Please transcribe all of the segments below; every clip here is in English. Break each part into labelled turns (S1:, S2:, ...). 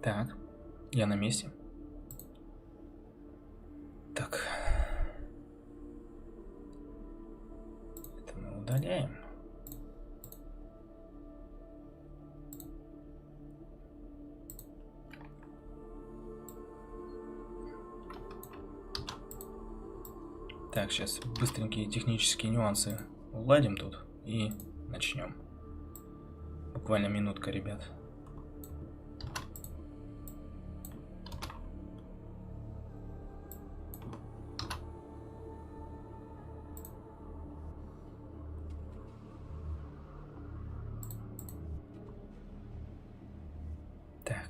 S1: Так, я на месте. Так. Это мы удаляем. Так, сейчас быстренькие технические нюансы уладим тут и начнем. Буквально минутка, ребят. Так.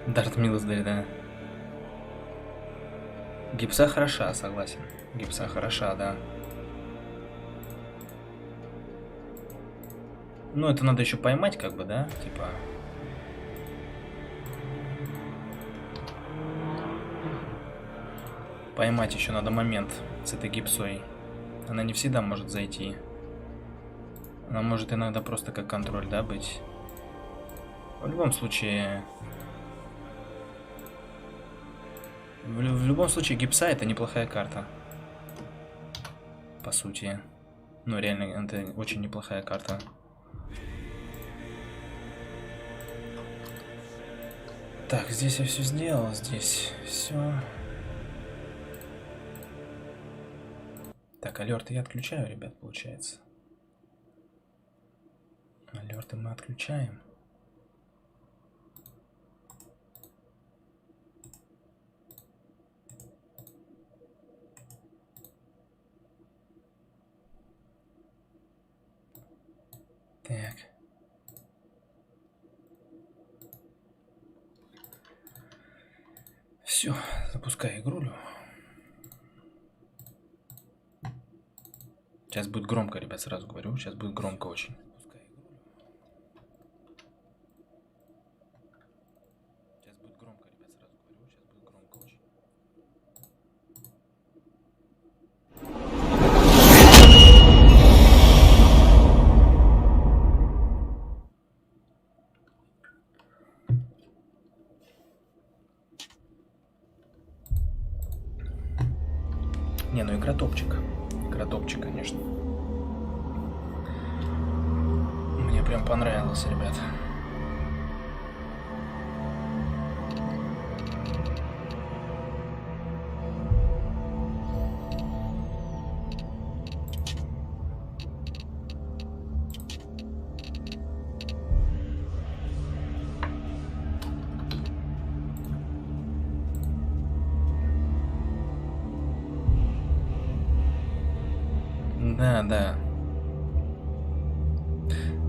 S1: Дарт Милсдей, да. Гипса хороша, согласен. Гипса хороша, да. Ну, это надо еще поймать, как бы, да? Типа. Поймать еще надо момент с этой гипсой. Она не всегда может зайти. Она может иногда просто как контроль, да, быть. В любом случае... В любом случае, гипса это неплохая карта. По сути. Ну, реально, это очень неплохая карта. Так, здесь я все сделал, здесь все. Так, алерты я отключаю, ребят, получается. Алерты мы отключаем. Так. Все, запускай игрулю. Сейчас будет громко, ребят, сразу говорю. Сейчас будет громко очень. Сейчас будет громко, ребят, сразу говорю. Сейчас будет громко очень. Не, ну игра топчик. Игра топчик, конечно. Мне прям понравилось, ребят. Да, да.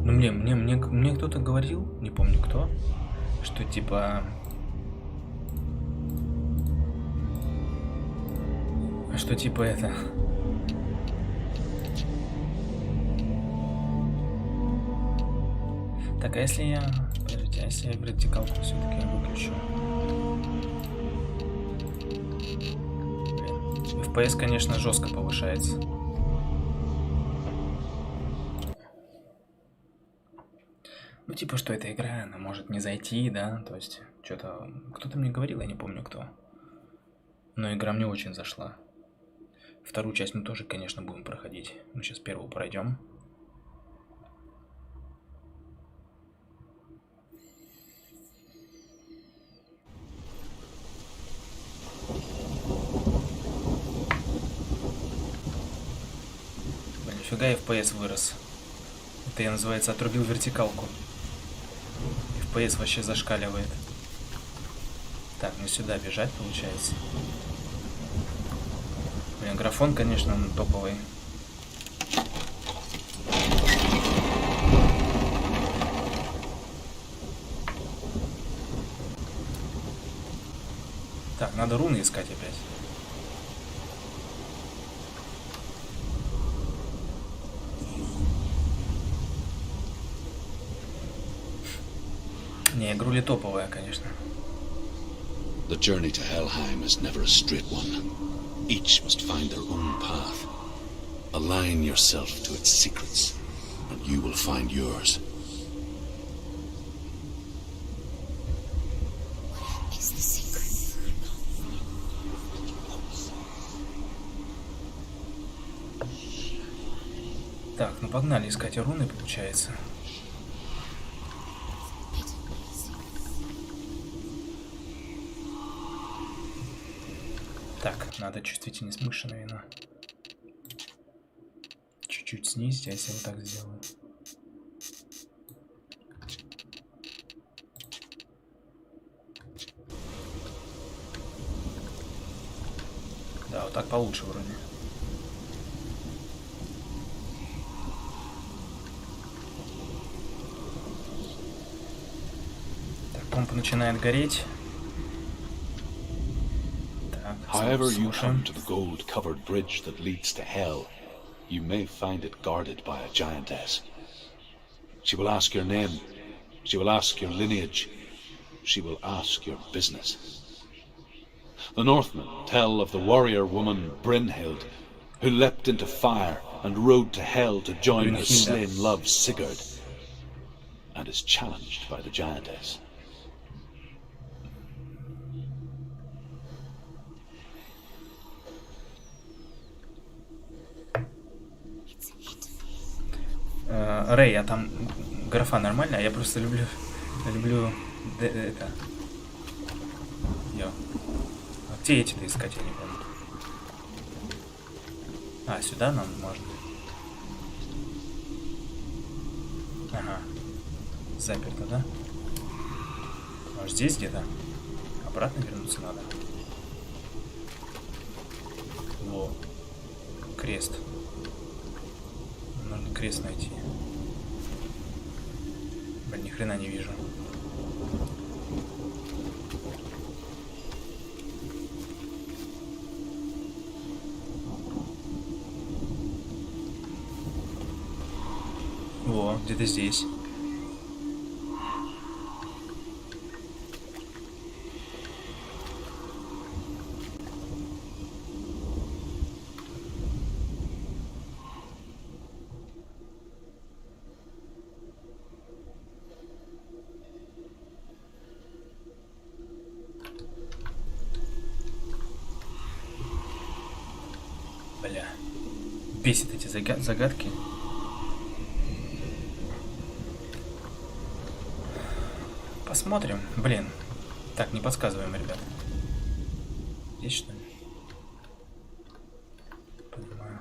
S1: Ну, мне кто-то говорил, не помню кто, что типа... Что типа это... Так, а если я... Подождите, а если я вертикалку все-таки выключу? Блин, FPS, конечно, жестко повышается. Ну, типа, что эта игра, она может не зайти, да, то есть, что-то... Кто-то мне говорил, я не помню кто. Но игра мне очень зашла. Вторую часть мы тоже, конечно, будем проходить. Мы сейчас первую пройдем. Блин, нифига FPS вырос. Это я, называется, отрубил вертикалку. FPS вообще зашкаливает. Так, мне сюда бежать, получается. Блин, графон, конечно, он топовый. Так, надо руны искать опять. Не, игруля топовая, конечно.
S2: The journey to Helheim is never a straight one. Each must find their own path. Align yourself to its secrets, and you will find yours.
S1: Так, ну погнали искать руны, получается. Так, надо чувствительность мыши, наверное, чуть-чуть снизить, а если вот так сделаю? Да, вот так получше вроде. Так, комп начинает гореть.
S2: However you come to the gold-covered bridge that leads to hell, you may find it guarded by a giantess. She will ask your name, she will ask your lineage, she will ask your business. The Northmen tell of the warrior woman Brynhild, who leapt into fire and rode to hell to join her slain love Sigurd, and is challenged by the giantess.
S1: Рэй, а там графа нормальная? Я просто люблю это. Йо. А где эти-то искать, я не помню. А, сюда нам можно. Ага. Заперто, да? Может здесь где-то? Обратно вернуться надо. Во. Крест. Нужно крест найти. Блин, ни хрена не вижу. Во, где-то здесь. Бля. Бесит эти загадки. Посмотрим. Блин. Так, не подсказываем, ребят. Здесь что ли? Понимаю.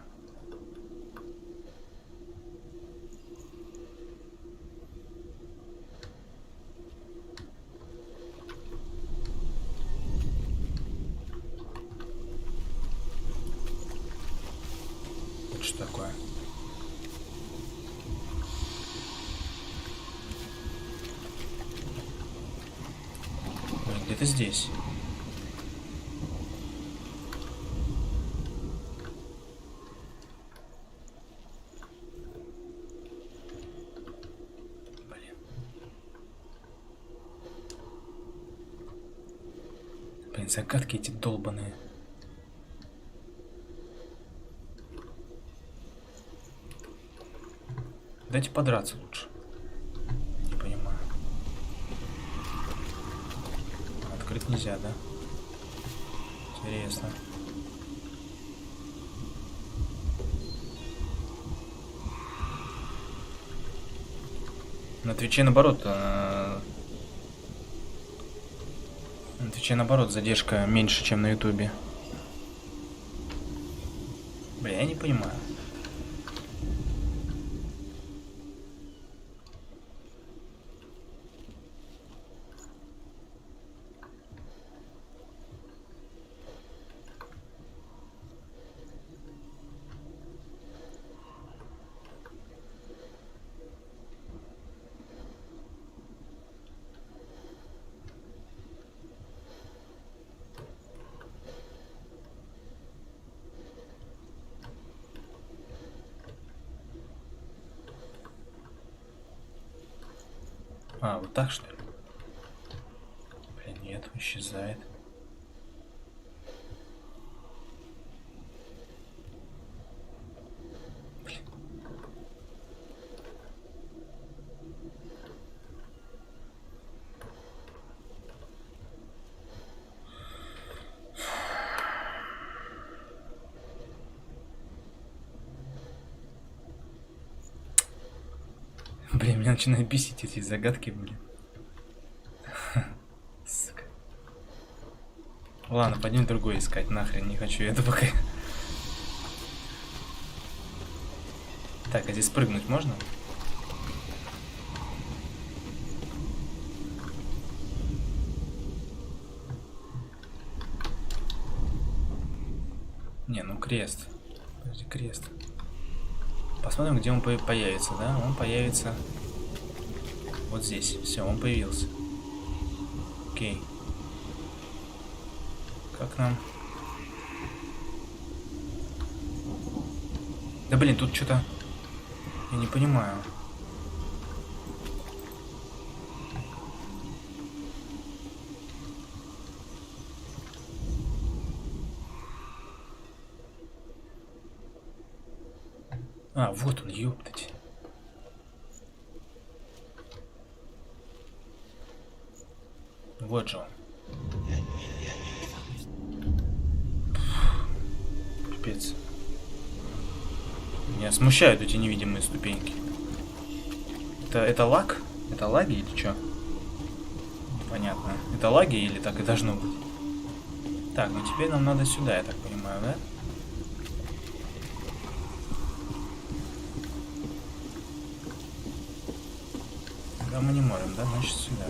S1: Это что такое? Где-то здесь. Блин, загадки эти долбаные. Дайте подраться лучше. Не понимаю. Открыть нельзя, да? Интересно. На Твиче наоборот. На Твиче наоборот задержка меньше, чем на Ютубе. Бля, я не понимаю. А, вот так что ли? Исчезает. Блин, меня начинают бесить эти загадки, блин. Сука. Ладно, пойдем другой искать, нахрен, не хочу это пока. Так, а здесь прыгнуть можно? Не, ну крест. Подожди, крест. Посмотрим, где он появится, да? Он появится вот здесь. Все, он появился. Окей. Как нам? Да блин, тут что-то... Я не понимаю. А, вот он, ёптать. Вот же он. Пипец. Меня смущают эти невидимые ступеньки. Это лаг? Это лаги или что? Понятно. Это лаги или так и должно быть? Так, ну теперь нам надо сюда, я так понимаю, да? Да, мы не можем, да? Значит, сюда.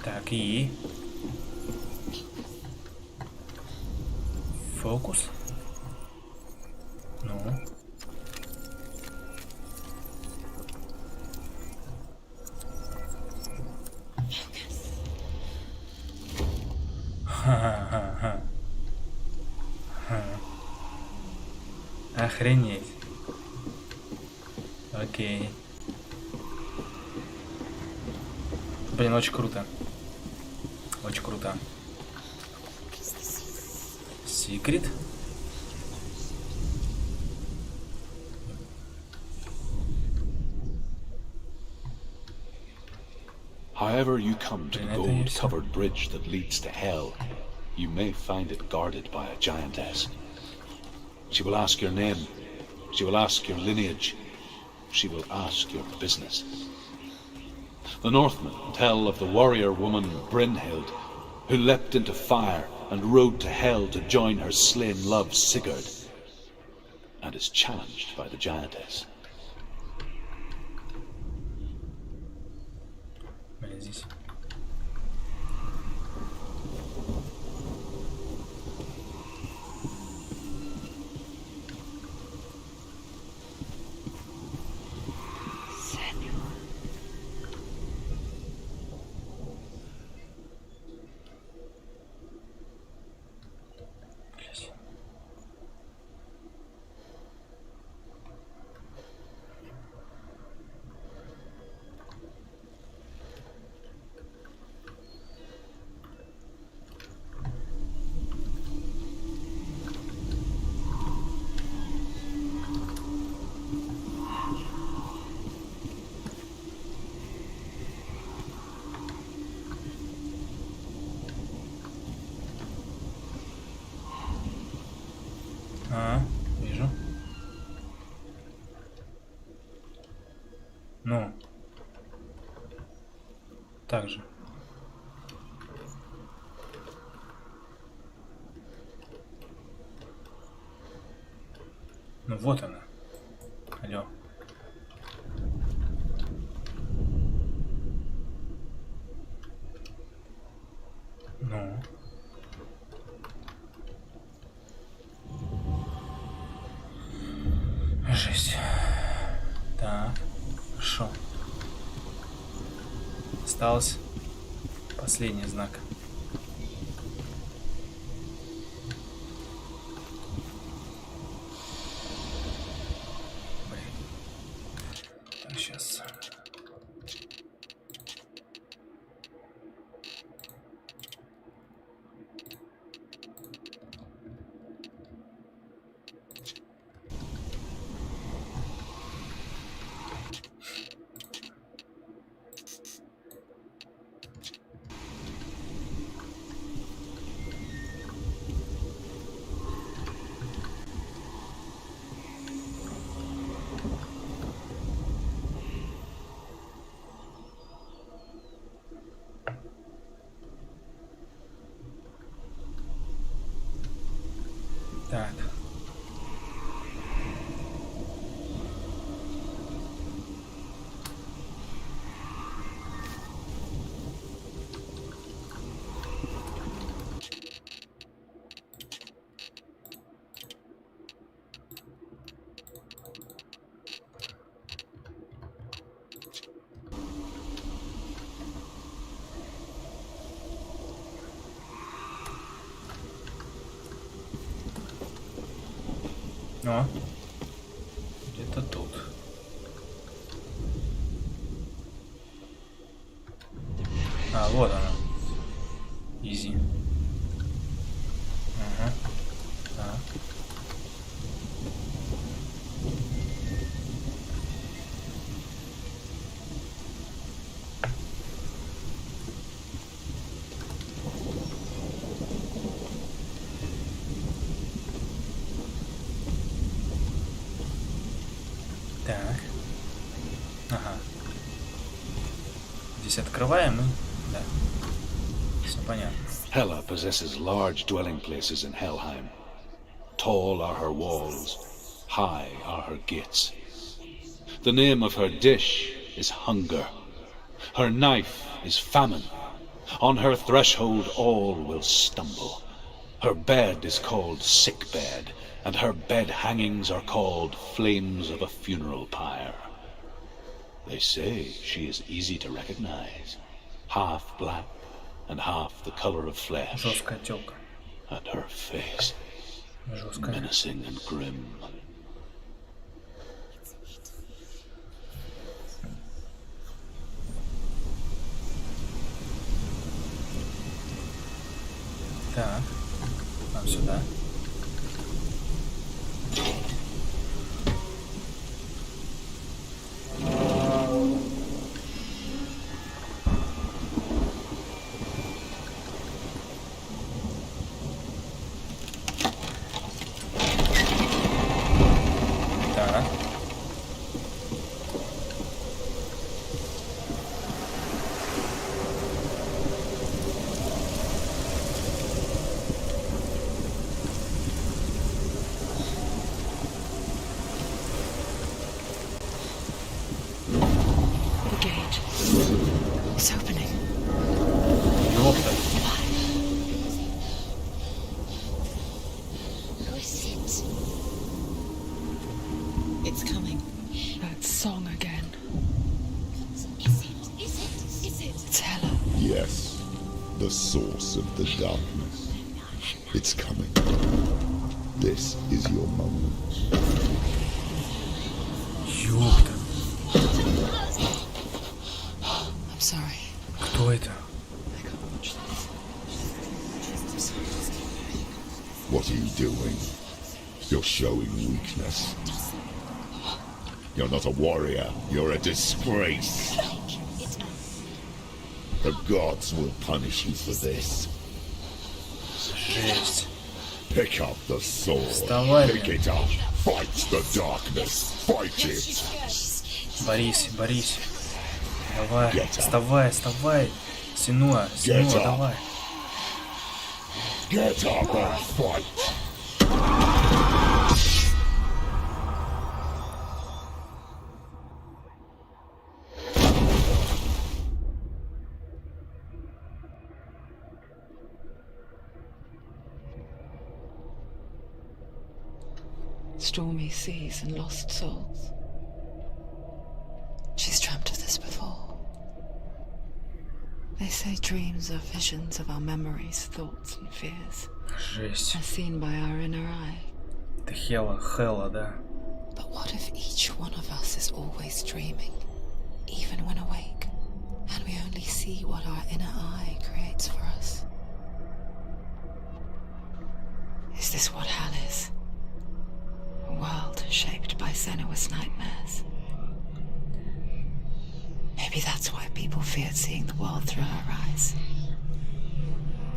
S1: Так, и... Фокус. Ну. Ха-ха-ха. Охренеть. Окей. Блин, очень круто. Очень круто. Секрет.
S2: However you come to the gold-covered bridge that leads to hell, you may find it guarded by a giantess. She will ask your name. She will ask your lineage. She will ask your business. The Northmen tell of the warrior woman Brynhild, who leapt into fire and rode to hell to join her slain love Sigurd, and is challenged by the giantess.
S1: Здесь. Вижу. Ну. Так же. Ну вот она. Алло. Ну. Жесть. Так. Хорошо. Осталось последний знак. Блин. Так, сейчас. Так. О, где-то тут. А, вот она. Изи. Ага. Так. Так. Ага. Здесь открываем и... Да. Все понятно.
S2: Hela possesses large dwelling places in Helheim. Tall are her walls, high are her gates. The name of her dish is hunger. Her knife is famine. On her threshold all will stumble. Her bed is called sick bed, and her bed hangings are called flames of a funeral pyre. They say she is easy to recognize, half black and half the color of flesh.
S1: Жесткая тёлка.
S2: And her face,
S1: Жесткая.
S2: menacing and grim.
S1: Так. Нам сюда. Так.
S3: The gate. It's opening.
S1: Ёпта.
S3: Who is it? It's coming. That song again. Is it? It's Hela.
S4: Yes, the source of the darkness. It's coming. This is your moment.
S1: Ёпта.
S3: I'm sorry.
S1: Кто это?
S3: I can't watch this.
S4: What are you doing? You're showing weakness. You're not a warrior. You're a disgrace. The gods will punish you for this.
S1: Жесть.
S4: Pick up the sword.
S1: Вставай,
S4: Pick
S1: блин.
S4: it up. Fight the darkness. Fight it.
S1: Борись, борись. Давай.
S4: Get up.
S1: Вставай, вставай. Сенуа,
S4: Get
S1: Сенуа,
S4: up.
S1: давай.
S4: Get up and fight.
S3: Stormy seas and lost souls. She's dreamt of this before. They say dreams are visions of our memories, thoughts and fears,
S1: Жесть.
S3: as seen by our inner eye.
S1: Это Хела, да.
S3: But what if each one of us is always dreaming, even when awake, and we only see what our inner eye creates for us? Is this what hell is? A world shaped by Senua's nightmares. Maybe that's why people feared seeing the world through her eyes.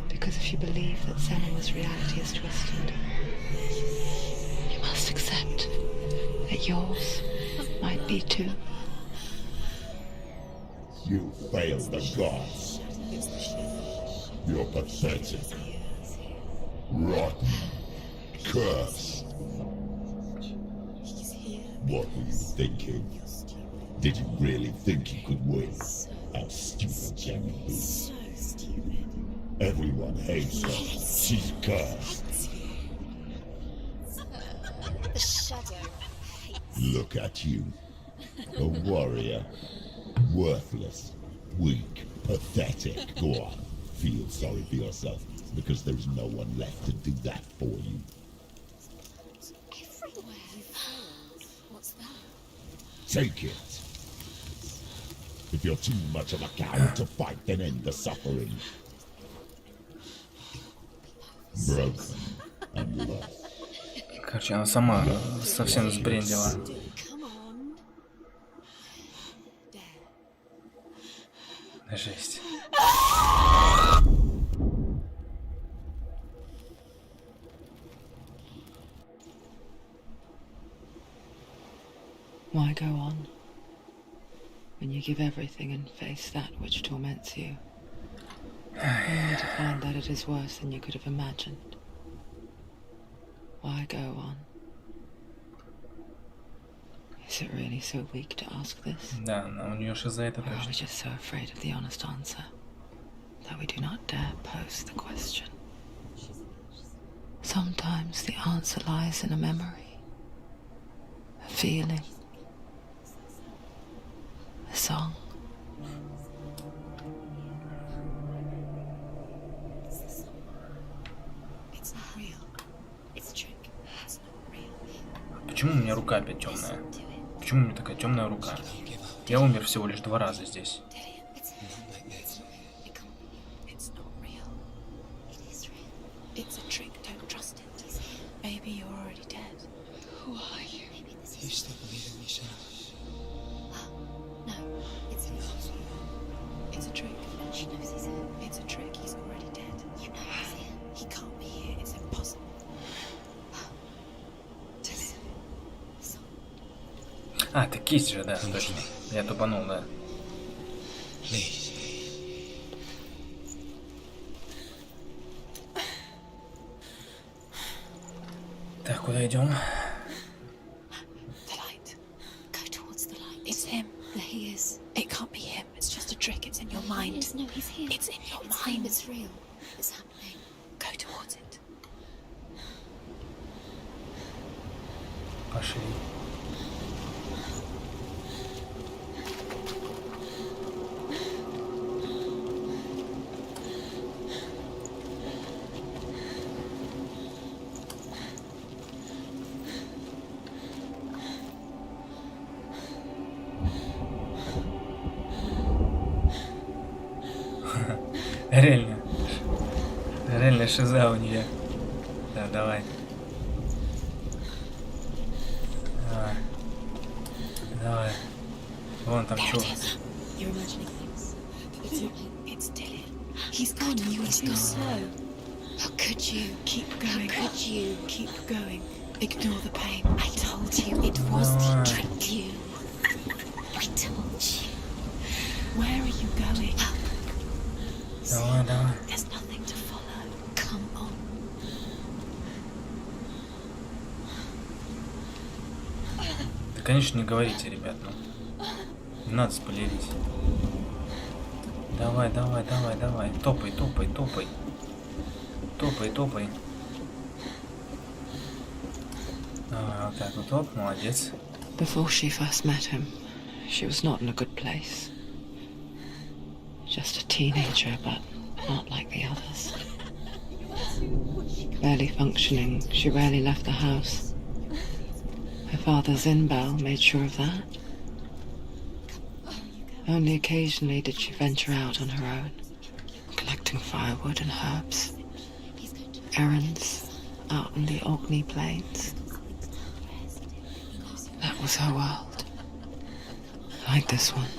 S3: Because if you believe that Senua's reality is twisted, you must accept that yours might be too.
S4: You failed the gods. You're pathetic. Rotten. curse. What were you thinking? Did you really think you could win? How stupid can you be?
S5: So stupid.
S4: Everyone hates her. She's cursed.
S5: The shadow hates.
S4: Look at you. A warrior. Worthless. Weak. Pathetic. Go on. Feel sorry for yourself, because there's no one left to do that for you.
S5: Everywhere. What's that?
S4: Take it. If you're too much of a coward to fight, then end the suffering. Broken and lost.
S1: Короче, она сама совсем сбрендила.
S5: Come on.
S1: Жесть.
S3: Why go on when you give everything and face that which torments you, only to find that it is worse than you could have imagined? Why go on? Is it really so weak to ask this?
S1: Да, у нее шиза это
S3: Or are we
S1: точно.
S3: just so afraid of the honest answer that we do not dare pose the question? Sometimes the answer lies in a memory, a feeling, a song.
S5: It's not real. It's a trick. It's not real.
S1: Почему у меня рука опять темная? Почему у меня такая темная рука? Я умер всего лишь 2 раза здесь.
S5: It's not real. It is real. It's a trick. Don't trust it. Maybe you're already dead. Who are you? Maybe this is.
S6: You still believe in me, Senua?
S5: No, it's him. It's a trick. She knows he's here. It's a trick. He's already dead. You know he's here. He can't be here. It's impossible.
S1: А, это кисть же, да, точно. Я тупанул, да.
S6: Please.
S1: Так, куда идем?
S5: The light. Go towards the light. It's him. There he is. It can't be him. It's just a trick. It's in your mind. No, he's here. It's in your mind. It's real. It's happening. Go towards it.
S1: Пошли. Реально. Реально шиза у нее. Да, давай. Давай. Давай. Вон там
S5: There
S1: что.
S5: it is. You're imagining things. It's happening. It's Dillian. He's gone. You were too slow. How could you? Keep going. How could you? Keep going. Ignore the pain. I told you it was to trick you. I told you. Where are you going?
S1: Давай, давай.
S5: There's nothing to follow. Come on.
S1: Да, конечно, не говорите, ребят, ну. Не надо спойлерить. Давай, давай, давай, давай. Топай, топай, топай. Топай, топай. Давай, вот так вот, оп, молодец.
S3: Before she first met him, she was not in a good place. Just a teenager, but not like the others. Barely functioning, she rarely left the house. Her father's in-bell made sure of that. Only occasionally did she venture out on her own, collecting firewood and herbs. Errands out in the Orkney Plains. That was her world. Like this one.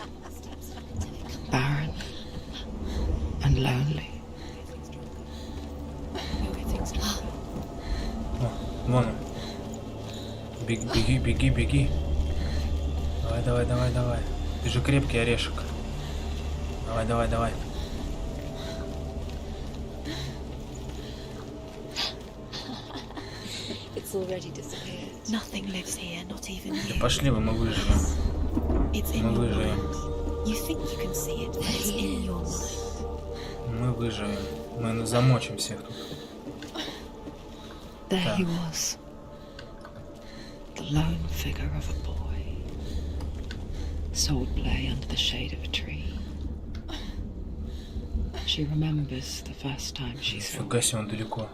S3: Barren and lonely.
S1: О, вон он. Беги, беги, беги. Давай, давай, давай, давай. Ты же крепкий орешек. Давай, давай, давай.
S3: It's already disappeared. Nothing lives here, not even
S1: Да
S3: you.
S1: пошли вы, мы выживем.
S3: It's in
S1: Мы
S3: your
S1: выживем.
S3: mind. You think you can see it, but it's in your mind.
S1: Мы выживем. Мы замочим всех тут.
S3: There he was. The lone figure of a boy. Sword play under the shade of a tree. She remembers the first time she saw
S1: Фига себе, он далеко.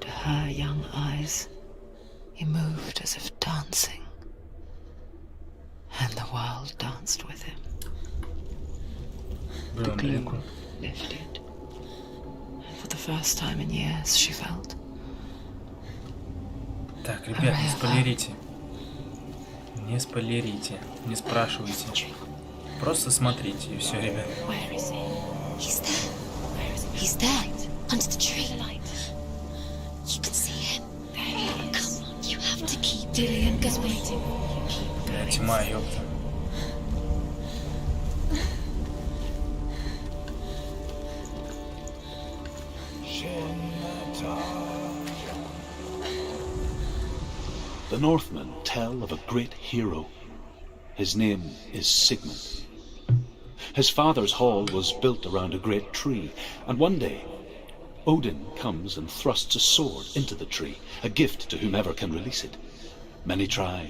S3: To her young eyes, he moved as if dancing. And the world danced with him.
S1: Блин, он далеко.
S3: Gloom lifted. And for the first time in years, she felt
S1: Так, ребят, не спойлерите. Не спойлерите. Не спрашивайте. Просто смотрите, и все, ребят.
S5: Where is he? He's there. Where is he? He's there. Under the tree light. You can see him. There he is. Come on, you have to keep
S3: Dillian
S5: going.
S3: was waiting for you. Keep
S1: Бля,
S3: going.
S1: тьма, ёпта.
S2: The Northmen tell of a great hero. His name is Sigmund. His father's hall was built around a great tree, and one day Odin comes and thrusts a sword into the tree, a gift to whomever can release it. Many try,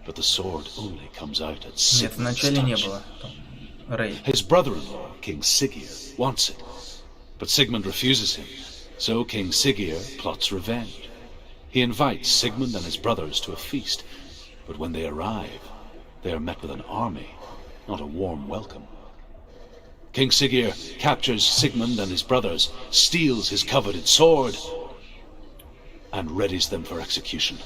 S2: but the sword only comes out at
S1: Нет,
S2: Sigmund's
S1: вначале не
S2: touch.
S1: было. Рэй.
S2: His brother-in-law, King Siggeir, wants it, but Sigmund refuses him, so King Siggeir plots revenge. He invites Sigmund and his brothers to a feast, but when they arrive, they are met with an army, not a warm welcome. King Siggeir captures Sigmund and his brothers, steals his coveted sword, and readies them for execution.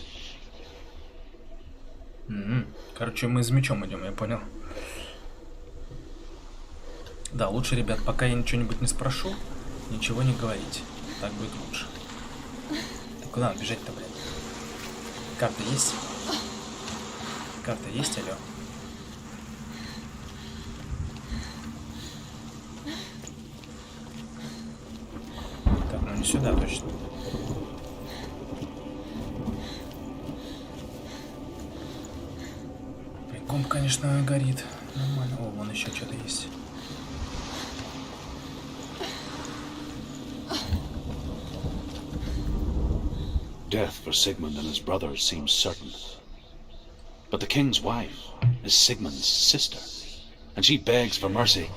S1: Короче, мы с мечом идем, я понял. Да, лучше, ребят, пока я ничего-нибудь не спрошу, ничего не говорить. Так будет лучше. Так куда нам бежать-то, блядь? Карта есть? Карта есть, алло? Так, ну не сюда точно. Комп, конечно, горит. Нормально. О, вон еще что-то есть.
S2: Death for Sigmund and his brothers seems certain. But the king's wife is Sigmund's sister, and she begs for mercy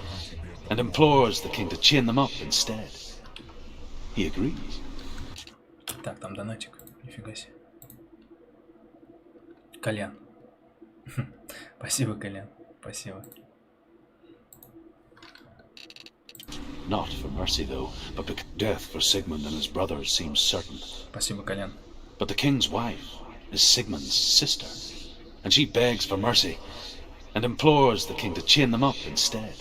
S2: and implores the king to chain them up instead. He agrees.
S1: Так, там донатик. Нифига себе. Колян. Спасибо, Колян. Спасибо.
S2: Not for mercy, though, but because death for Sigmund and his brothers seems certain.
S1: Спасибо, Колян.
S2: But the king's wife is Sigmund's sister, and she begs for mercy and implores the king to chain them up instead.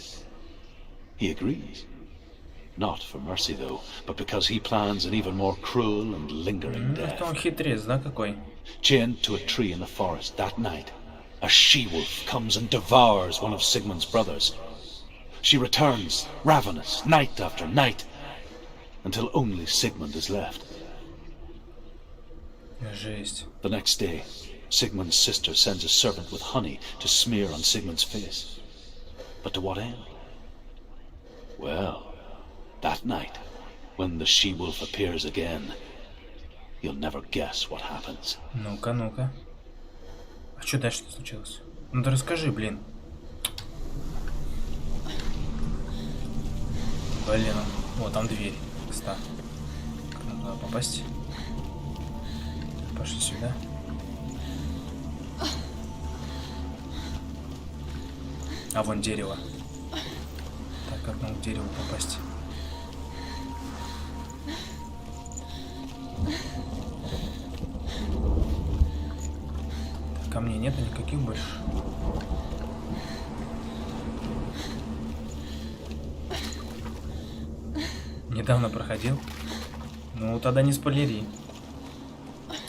S2: He agrees. Not for mercy, though, but because he plans an even more cruel and lingering death.
S1: Он хитрец, да, какой?
S2: Chained to a tree in the forest that night, a she-wolf comes and devours one of Sigmund's brothers. She returns, ravenous, night after night, until only Sigmund is left.
S1: Жесть.
S2: The next day, Sigmund's sister sends a servant with honey to smear on Sigmund's face. But to what end? Well, that night, when the she-wolf appears again, you'll never guess what happens.
S1: Ну-ка, ну-ка. А что дальше случилось? Ну да расскажи, блин. Блин, вот там дверь. Кста. Как нам туда попасть? Пошли сюда. А вон дерево. Так, как нам к дереву попасть? Так, камней нету никаких больше. Недавно проходил. Ну, тогда не спойлери.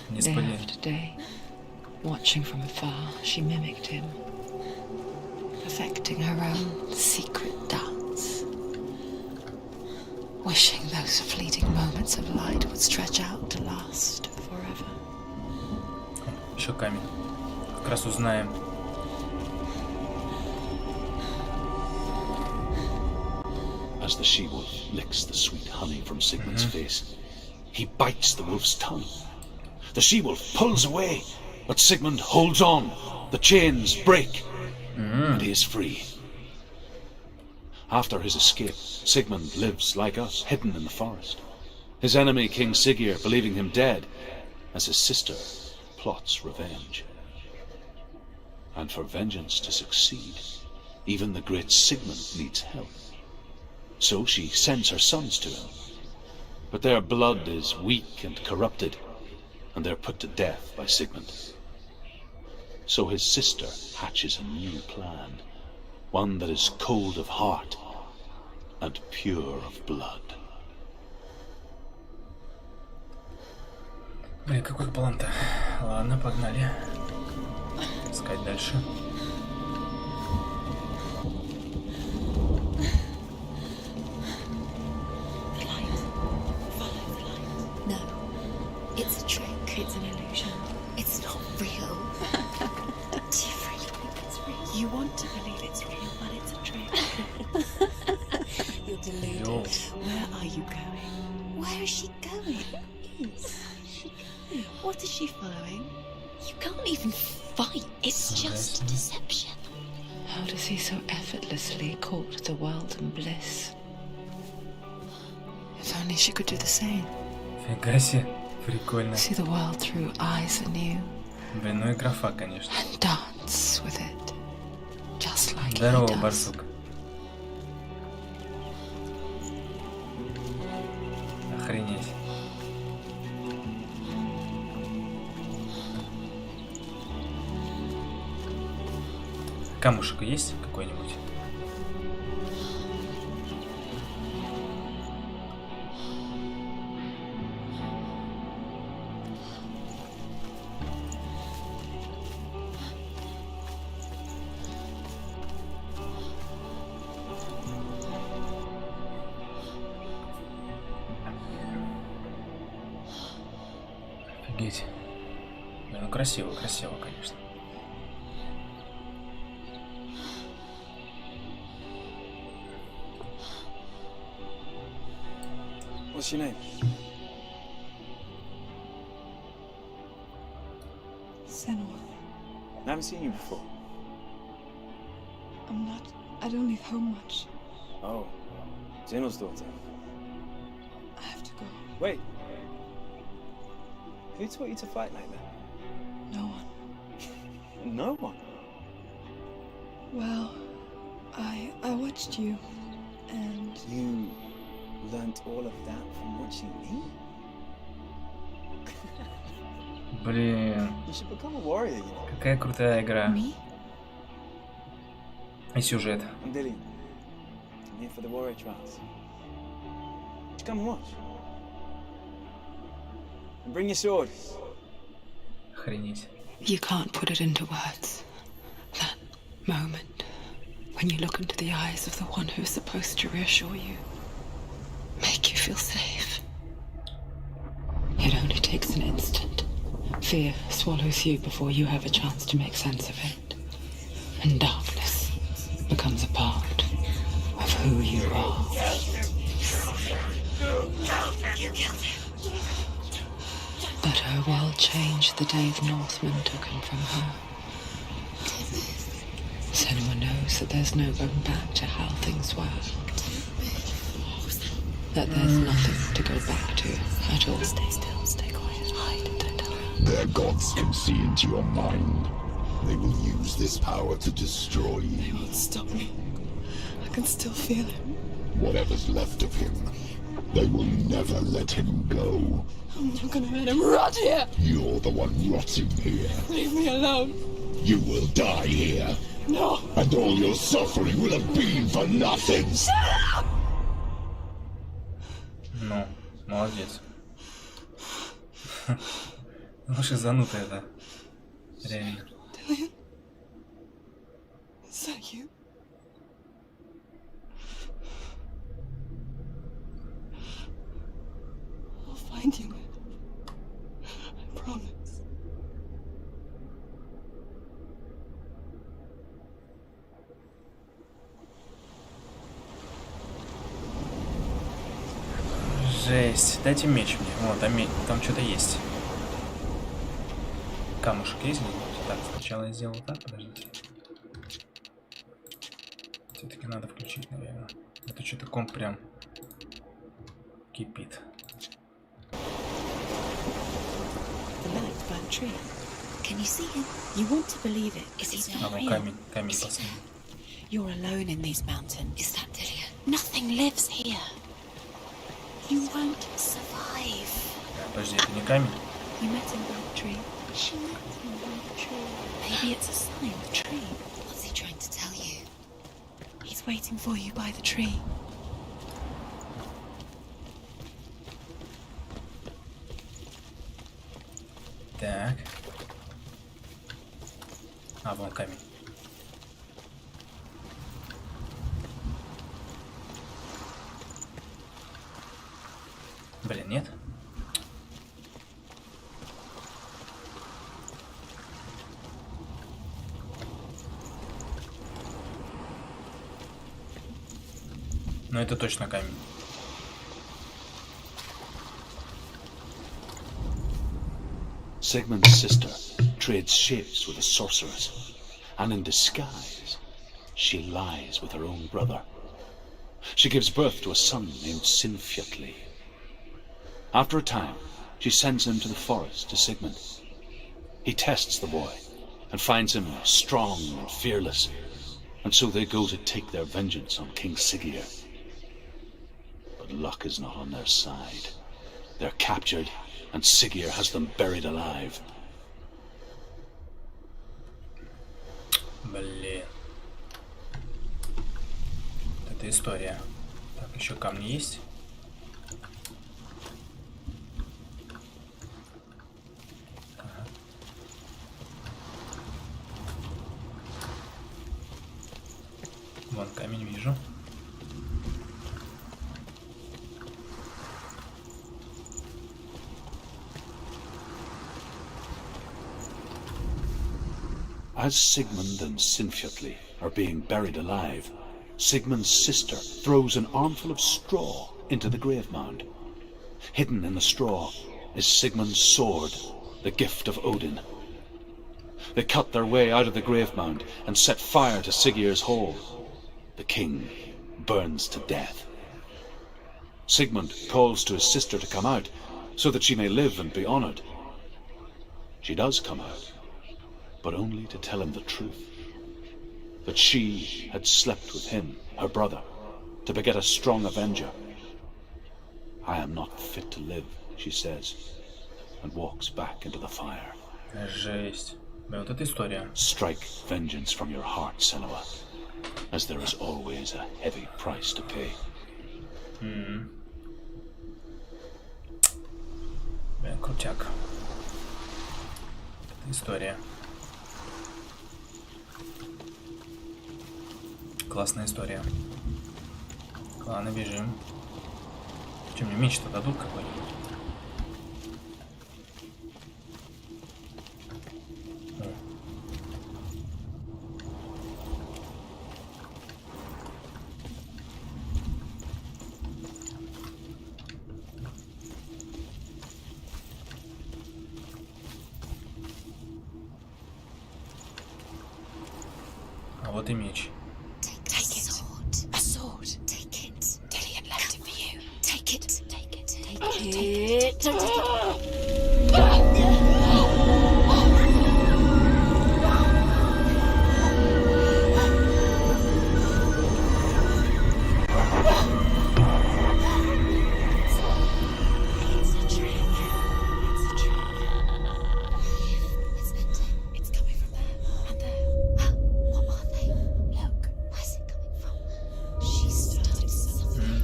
S1: Не
S3: Day
S1: спойлери.
S3: after day, watching from afar, she mimicked him, perfecting her own secret dance, wishing those fleeting moments sense of light would stretch out to last forever.
S1: Еще камень. Как раз узнаем.
S2: As the she-wolf licks the sweet honey from Sigmund's face, he bites the wolf's tongue. The she-wolf pulls away, but Sigmund holds on. The chains break, and he is free. After his escape, Sigmund lives like us, hidden in the forest. His enemy, King Siggeir, believing him dead, as his sister plots revenge. And for vengeance to succeed, even the great Sigmund needs help. So she sends her sons to him. But their blood is weak and corrupted, and they're put to death by Sigmund. So his sister hatches a new plan, one that is cold of heart and pure of blood.
S1: Блин, какой план-то? Ладно, погнали. Искать дальше.
S5: No, it's a trick. It's an illusion. It's not real. Do you really think it's real? You want to believe it's real, but it's a trick. You're deluded.
S1: Yo.
S5: Where are you going? Where is she going? What is she following? You can't even fight. It's just deception.
S3: How does he so effortlessly court the world and bliss? If only she could do the same.
S1: Фига себе, прикольно.
S3: See the world through eyes anew
S1: Блин, ну и графа, конечно.
S3: and dance with it, just like he
S1: Здорово,
S3: does.
S1: барсук. Охренеть. Камушек есть какой-нибудь? Офигеть. Блин, ну красиво, красиво, конечно.
S6: What's your name?
S7: Senua.
S6: I haven't seen you before.
S7: I don't leave home much.
S6: Oh, Zeno's daughter.
S7: I have to go.
S6: Wait. Who taught you to fight like that?
S7: No one.
S6: No one.
S7: Well, I watched you, and
S6: You learnt all of that from watching me?
S1: Блин,
S6: You should become a warrior, you know.
S1: какая крутая игра.
S7: me?
S1: И сюжет.
S6: I'm Dillian. I'm here for the warrior trials. Just come and watch. And bring your sword.
S1: Охренеть.
S3: You can't put it into words. That moment when you look into the eyes of the one who's supposed to reassure you, make you feel safe. It only takes an instant. Fear swallows you before you have a chance to make sense of it. And darkness becomes a part of who you are. But her world changed the day the Northmen took him from her. Senua knows that there's no going back to how things were. That there's nothing to go back to at all.
S5: Stay still, stay quiet, hide, don't tell her.
S4: Their gods can see into your mind. They will use this power to destroy
S7: They
S4: you.
S7: won't stop me. I can still feel him.
S4: Whatever's left of him, they will never let him go.
S7: I'm not gonna let him rot here.
S4: You're the one rotting here.
S7: Leave me alone.
S4: You will die here,
S7: No.
S4: and all your suffering will have been for nothing.
S1: Ну, молодец. Ну, шизанутая, да. Реально.
S7: Dillian? Is that you? find you. I promise.
S1: Жесть. Дайте меч мне. Вот, там что-то есть. Камушек есть где-нибудь? Так, сначала я сделал так, подождите. Все-таки надо включить, наверное. Это что-то комп прям кипит.
S5: Can you see him? You want to believe it, because he's not real.
S1: Камень последний.
S5: You're alone in these mountains. Is that Delia? Nothing lives here. You won't survive.
S1: Подожди, это не камень?
S5: You met him by the tree. She met him by the tree. Maybe it's a sign, the tree. What's he trying to tell you? He's waiting for you by the tree.
S1: Так. А, вон камень. Блин, нет? Но это точно камень.
S2: Sigmund's sister trades shapes with a sorceress, and in disguise, she lies with her own brother. She gives birth to a son named Sinfjotli. After a time, she sends him to the forest to Sigmund. He tests the boy and finds him strong and fearless, and so they go to take their vengeance on King Siggeir. But luck is not on their side. They're captured, and Siggeir has them buried alive.
S1: Блин. Это история. Так, еще камни есть? Ага. Вон камень вижу.
S2: As Sigmund and Sinfjotli are being buried alive, Sigmund's sister throws an armful of straw into the grave mound. Hidden in the straw is Sigmund's sword, the gift of Odin. They cut their way out of the grave mound and set fire to Siggeir's hall. The king burns to death. Sigmund calls to his sister to come out so that she may live and be honored. She does come out, but only to tell him the truth. That she had slept with him, her brother, to beget a strong avenger. I am not fit to live, she says, and walks back into the fire.
S1: Жесть. Да, вот эта история.
S2: Strike vengeance from your heart, Senua, as there is always a heavy price to pay.
S1: Блин, крутяк. Это история. Классная история. Ладно, бежим. Че, мне меч-то дадут какой-нибудь? А вот и меч.
S5: Take it. A sword. Take it. Dillian left it for you. Take it. Take it. Take it.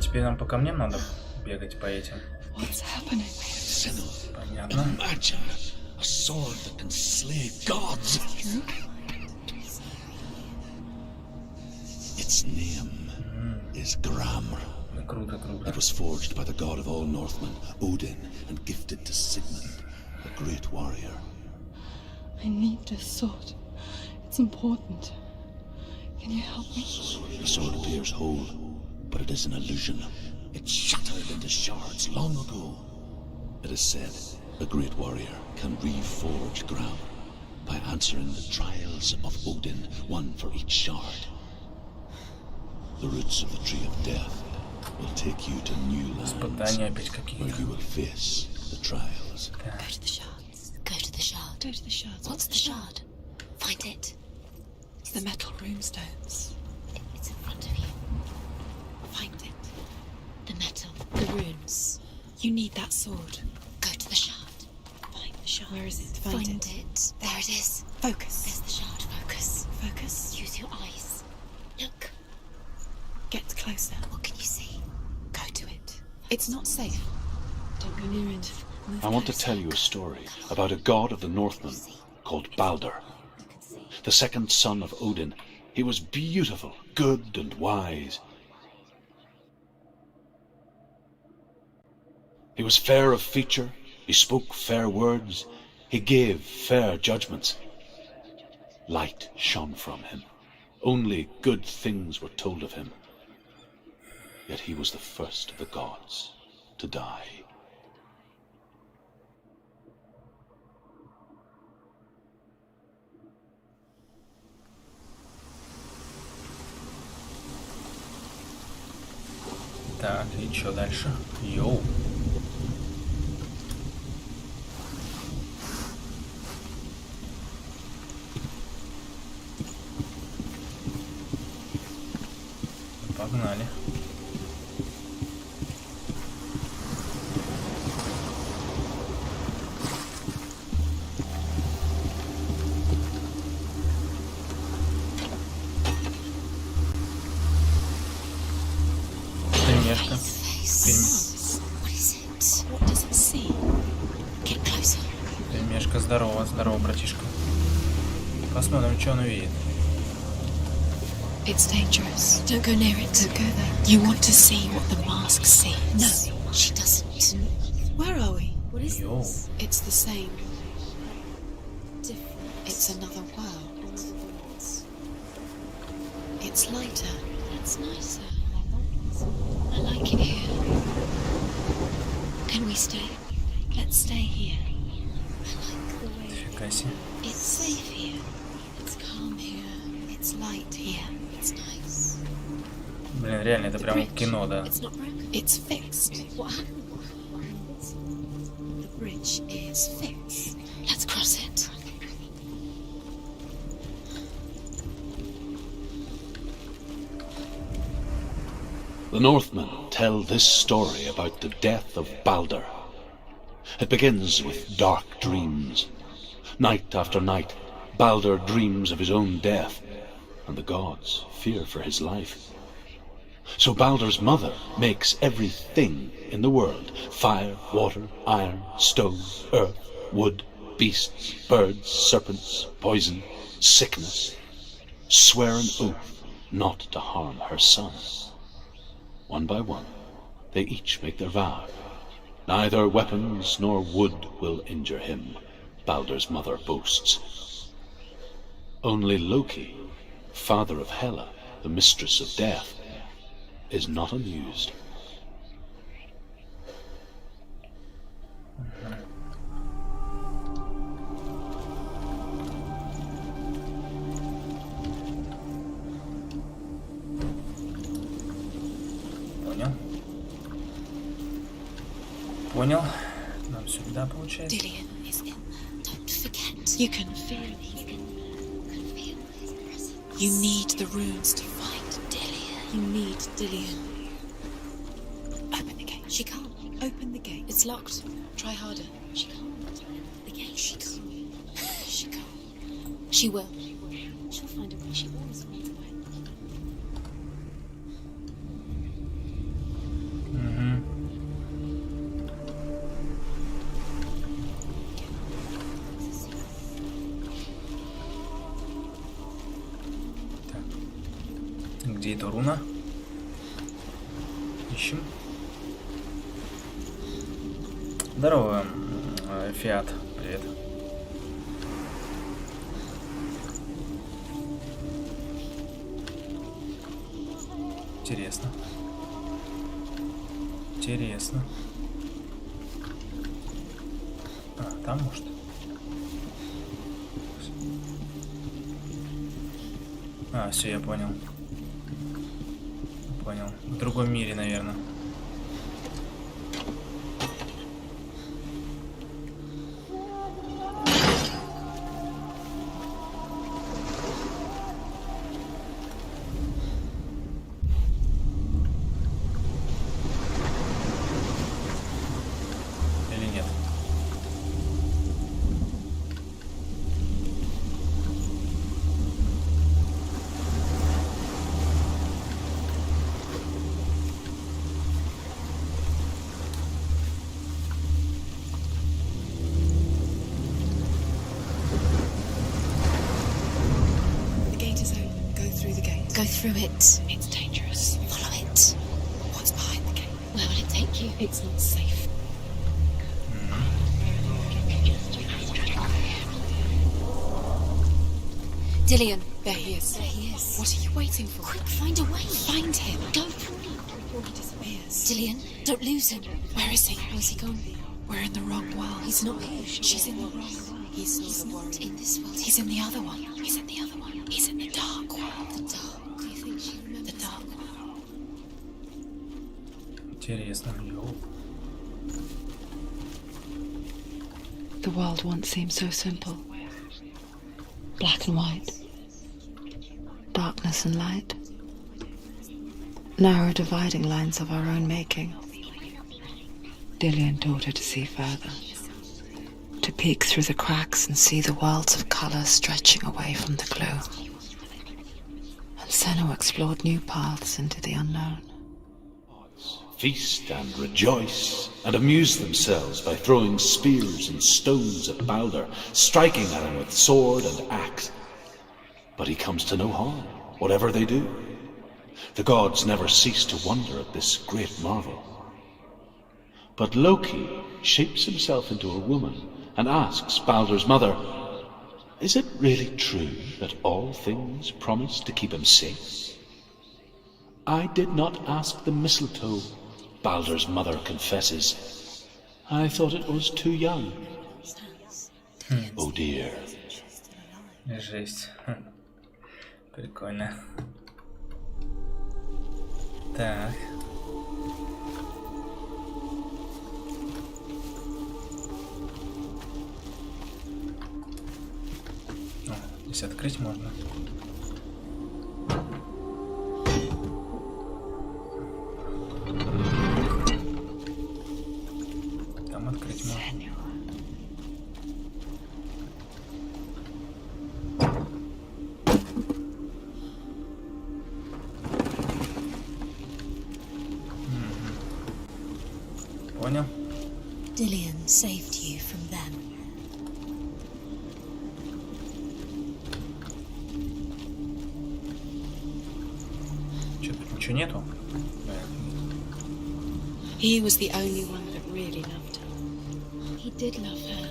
S1: Теперь нам по камням надо бегать по этим.
S7: What's happening?
S2: Senua,
S1: Понятно.
S2: imagine a sword that can slay gods. Its name is Gram.
S1: Круто, круто.
S2: It was forged by the god of all Northmen, Odin, and gifted to Sigmund, a great warrior.
S7: I need this sword. It's important. Can you help me?
S2: The sword appears whole, but it is an illusion. It shattered into shards long ago. It is said a great warrior can reforge ground by answering the trials of Odin, one for each shard. The roots of the tree of death will take you to new lands
S1: Испытания опять
S2: where
S1: какие-то.
S2: you will face the trials.
S5: Go to the shards. Go to the shard.
S7: Go to the shards.
S5: What's the shard? Find it.
S7: It's the metal runestones.
S5: It's in front of you. Find it. The metal. The runes.
S7: You need that sword.
S5: Go to the shard.
S7: Find the shard. Where is it?
S5: Find it. There it is.
S7: Focus.
S5: There's the shard. Focus.
S7: Focus.
S5: Use your eyes. Look.
S7: Get closer.
S5: What can you see?
S7: Go to it. It's not safe. Don't go near it. Move
S2: I want to
S7: closer.
S2: tell you a story about a god of the Northmen called Balder. The second son of Odin. He was beautiful, good and wise. He was fair of feature, he spoke fair words, he gave fair judgments. Light shone from him. Only good things were told of him. Yet he was the first of the gods to die.
S1: Так, и что дальше? Йоу. Погнали. Пельмешка.
S5: What is it?
S7: What does it see?
S5: Get closer.
S1: Пельмешка, здорово, здорово, братишка. Посмотрим, что он увидит.
S7: It's dangerous. Don't go near it. Don't go there. You want to see what the mask sees.
S5: No, she doesn't.
S7: Where are we?
S5: What is
S1: Yo.
S5: this?
S7: It's the same.
S5: Different.
S7: It's another world. It's lighter.
S5: It's nicer. I like it here. Can we stay?
S7: Let's stay here.
S5: I like the way
S1: Фига себе.
S5: it's safe here. It's calm here.
S7: It's light here.
S5: It's nice.
S1: Блин, реально, это
S5: The
S1: прям
S5: bridge,
S1: кино, да.
S5: It's not broken.
S7: It's fixed.
S5: What happened?
S7: The bridge is fixed.
S5: Let's cross it.
S2: The Northmen tell this story about the death of Balder. It begins with dark dreams. Night after night, Balder dreams of his own death, and the gods fear for his life. So Balder's mother makes everything in the world, fire, water, iron, stone, earth, wood, beasts, birds, serpents, poison, sickness, swear an oath not to harm her son. One by one, they each make their vow. Neither weapons nor wood will injure him, Balder's mother boasts. Only Loki, father of Hela, the mistress of death, is not amused.
S1: Понял. Нам сюда, получается.
S5: Dillian is in there. Don't forget.
S7: You can feel it.
S5: You can feel his presence.
S7: You need the runes to
S5: Find Dillian.
S7: You need Dillian. Open the gate.
S5: She can't.
S7: Open the gate.
S5: It's locked.
S7: Try harder.
S5: She can't. The gate. She can't. She can't. She will. She'll find a way. She always finds a way.
S1: Где эта руна? Ищем. Здорово, Фиат. Привет. Интересно. Интересно. А, там может? А, все, я понял. Понял. В другом мире, наверное. Или нет?
S5: The gate is open. Go through the gate. Go through it. It's dangerous. Follow it. What's behind the gate? Where will it take you? It's not safe. Dillian. There he is. There he is. What are you waiting for? Quick, find a way. Find him. Go through before he disappears. Dillian, don't lose him. Where is he? Where's he gone? We're in the wrong world. He's not here. She's in the wrong world. He's not in this world. He's in the other one. He's in the other one. He's in the dark world. The dark. Do you think she remembers? The dark world.
S1: Интересно.
S3: The world once seemed so simple. Black and white. Darkness and light. Narrow dividing lines of our own making. Dillian taught her to see further. To peek through the cracks and see the worlds of colour stretching away from the gloom. And Senua explored new paths into the unknown.
S2: Feast and rejoice, and amuse themselves by throwing spears and stones at Balder, striking at him with sword and axe. But he comes to no harm, whatever they do. The gods never cease to wonder at this great marvel. But Loki shapes himself into a woman and asks Balder's mother, "Is it really true that all things promise to keep him safe?" "I did not ask the mistletoe," Balder's mother confesses. "I thought it was too young." Oh dear.
S1: Жесть. Прикольно. Так. О, здесь открыть можно. Там открыть можно. Понял?
S5: Dillian saved you from them.
S1: Что-то ничего нету?
S5: He was the only one that really loved her. He did love her.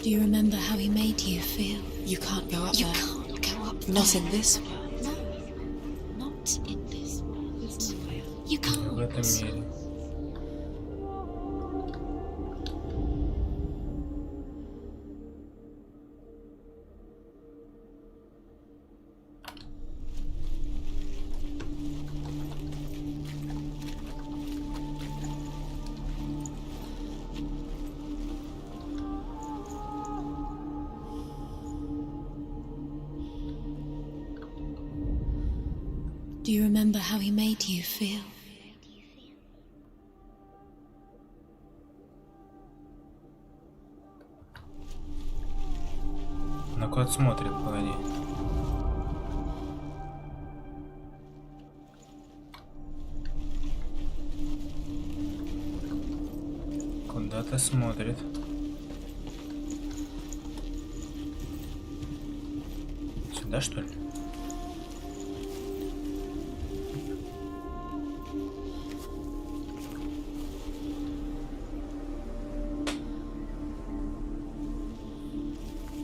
S5: Do you remember how he made you feel? You can't go up there. You can't go up there. Not in this world. No, not in this world. You
S1: В
S5: can't.
S1: этом мире.
S5: Do you remember how he made you feel?
S1: На куда смотрит, погоди. Что-то смотрит. Сюда, что ли?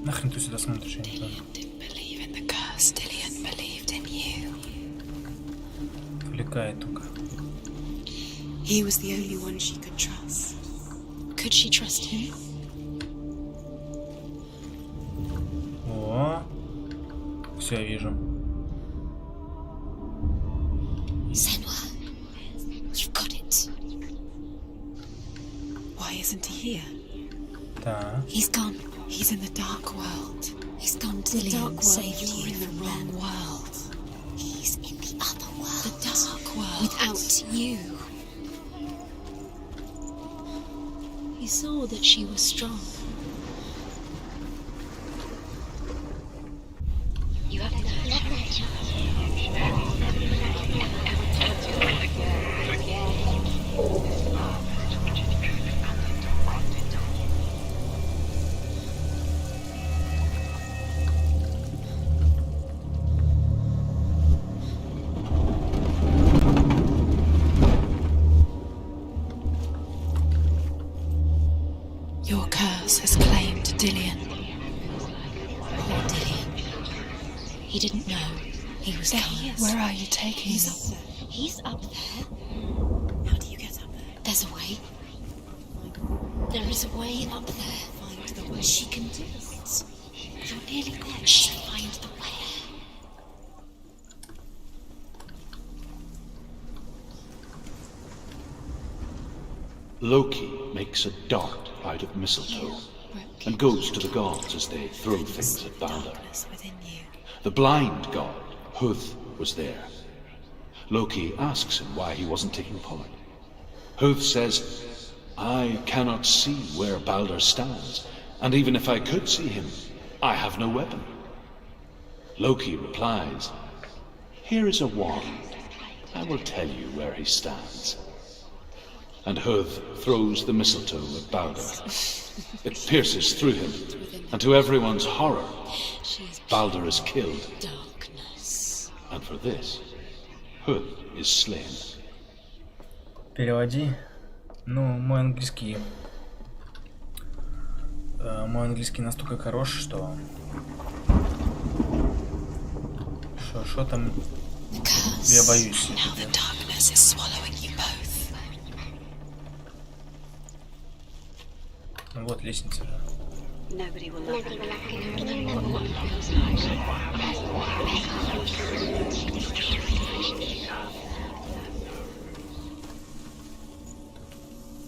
S1: Нахрен ты сюда смотришь, я не понимаю. Отвлекает только.
S5: He was the only one she could trust. Could she trust him?
S1: О, все, я вижу.
S5: Senua, you've got it. Why isn't he here?
S1: Так.
S5: He's gone. He's in the dark world. He's gone to the dark world. You're in the wrong world. He's in the other world. The dark world. Without you. He saw that she was strong. You have Your curse has claimed Dillion. Poor Dillion. He didn't know he was coming. Where are you taking him? He's up there. He's up there? How do you get up there? There's a way. There is a way up there. Find the way. She can do it. You're nearly there. She'll find the way.
S2: Loki makes a dart out of mistletoe and goes to the gods as they throw things at Balder. The blind god, Huth, was there. Loki asks him why he wasn't taking part. Huth says, I cannot see where Balder stands, and even if I could see him, I have no weapon. Loki replies, here is a wand. I will tell you where he stands. And Huth throws the mistletoe at Balder. It pierces through him, and to everyone's horror, Balder is killed. And for this, Huth is slain.
S1: Переводи. Ну, мой английский настолько хорош, что там я боюсь. Ну вот лестница.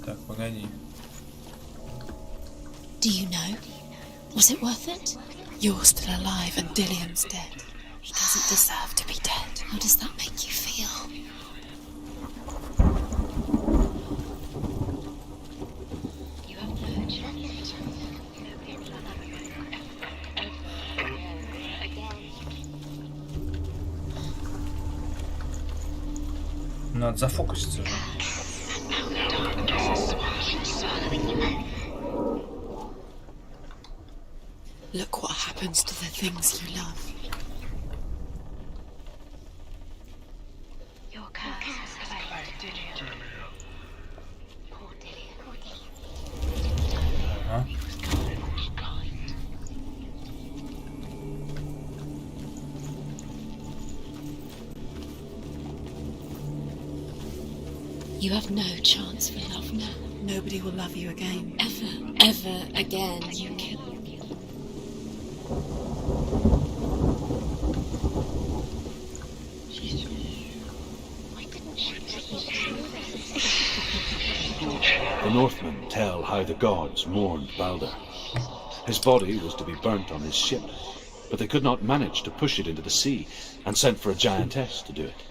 S1: Так, погоди.
S5: Do you know? Was it worth it? You're still alive and Dillion's dead. He doesn't deserve to be dead. How does that make you feel?
S1: Надо зафокуситься же.
S5: Look what happens to the things you love. Your curse has claimed Dillion. Poor Dillion.
S1: Ага.
S5: You have no chance for love now. Nobody will love you again. Ever again. You killed.
S2: The Northmen tell how the gods mourned Balder. His body was to be burnt on his ship, but they could not manage to push it into the sea, and sent for a giantess to do it.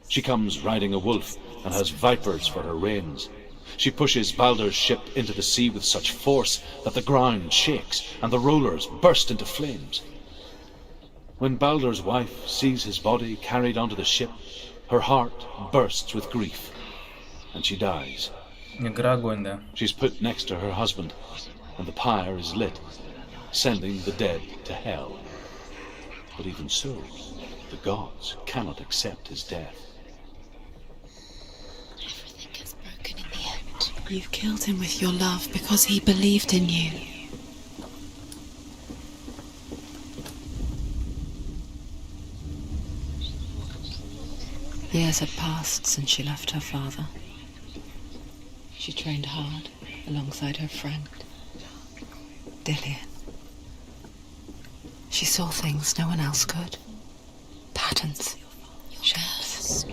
S2: She comes riding a wolf and has vipers for her reins. She pushes Balder's ship into the sea with such force that the ground shakes and the rollers burst into flames. When Balder's wife sees his body carried onto the ship, her heart bursts with grief, and she dies.
S1: Игра огонь, да.
S2: She's put next to her husband, and the pyre is lit, sending the dead to hell. But even so, the gods cannot accept his death.
S5: Everything gets broken in the end.
S3: You've killed him with your love because he believed in you. Years had passed since she left her father. She trained hard alongside her friend, Dillian. She saw things no one else could. Patterns, shapes,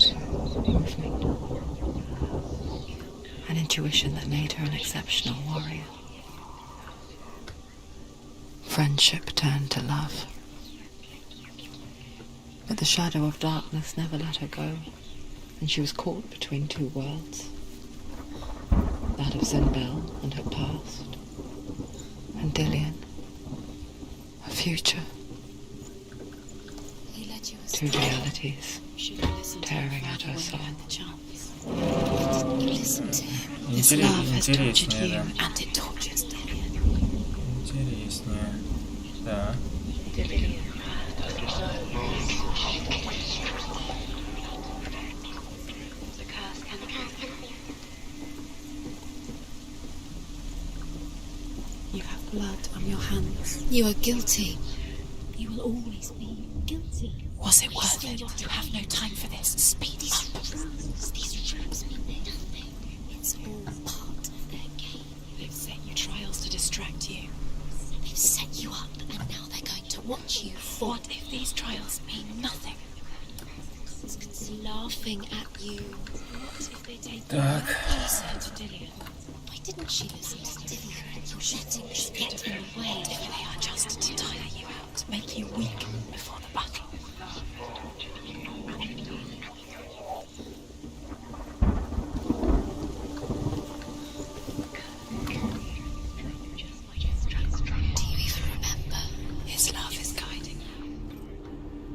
S3: movement. An intuition that made her an exceptional warrior. Friendship turned to love. But the shadow of darkness never let her go, and she was caught between two worlds. That of Zinbel and her past, and Dillian, her future.
S5: He led you
S3: Two
S5: astray.
S3: realities tearing at her soul.
S5: Why didn't you listen to him?
S3: This love has tortured
S1: Интереснее,
S3: you,
S1: да.
S5: And it tortures Dillian.
S1: Интереснее. Да.
S3: You have blood on your hands.
S5: You are guilty. You will always be guilty.
S3: Was it worth it?
S5: You have no time for this. Speed up. These traps mean nothing. It's all part of their game.
S3: They've set you trials to distract you.
S5: They've set you up, and now they're going to watch you fall.
S3: What if these trials mean nothing?
S5: Gods could see laughing at you. What if they take
S1: Так.
S3: Closer to Dillian.
S5: Why didn't she listen to Dillian? You're letting this get in the way.
S3: If they are just to tire you out, make you weak before the battle.
S5: Do you even remember?
S3: His love is guiding you.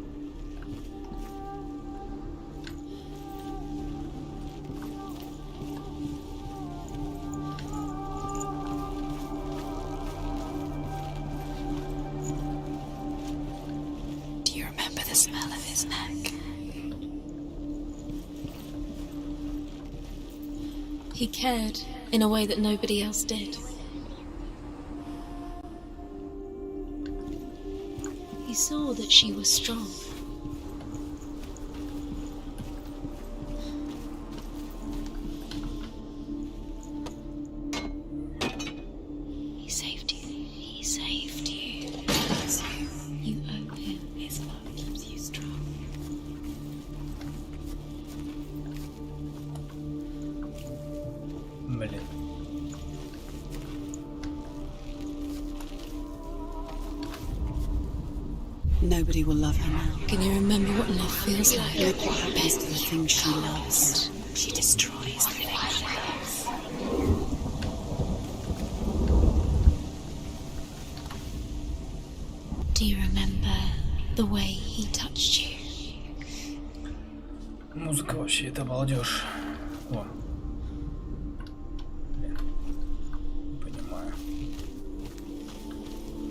S3: Do you remember the smell of his neck?
S5: He cared in a way that nobody else did. He saw that she was strong. He saved you. He saved you. You owe him.
S3: His love keeps you strong.
S1: Блин.
S3: Nobody will love her now.
S5: Can you remember what love feels like?
S3: Look what happens to the things she loves.
S5: She destroys the things she loves. Do you remember the way he touched you?
S1: Музыка вообще, это балдеж. О. Блин. Не понимаю.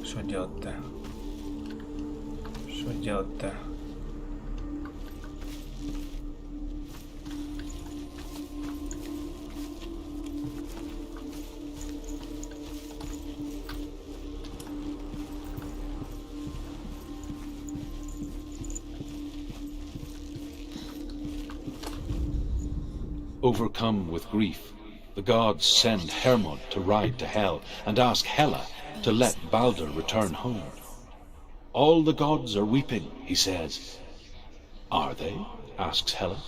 S1: Что делать-то? Что делать-то?
S2: Overcome with grief, the gods send Hermod to ride to Hell and ask Hela to let Balder return home. All the gods are weeping, he says. Are they? Asks Hela.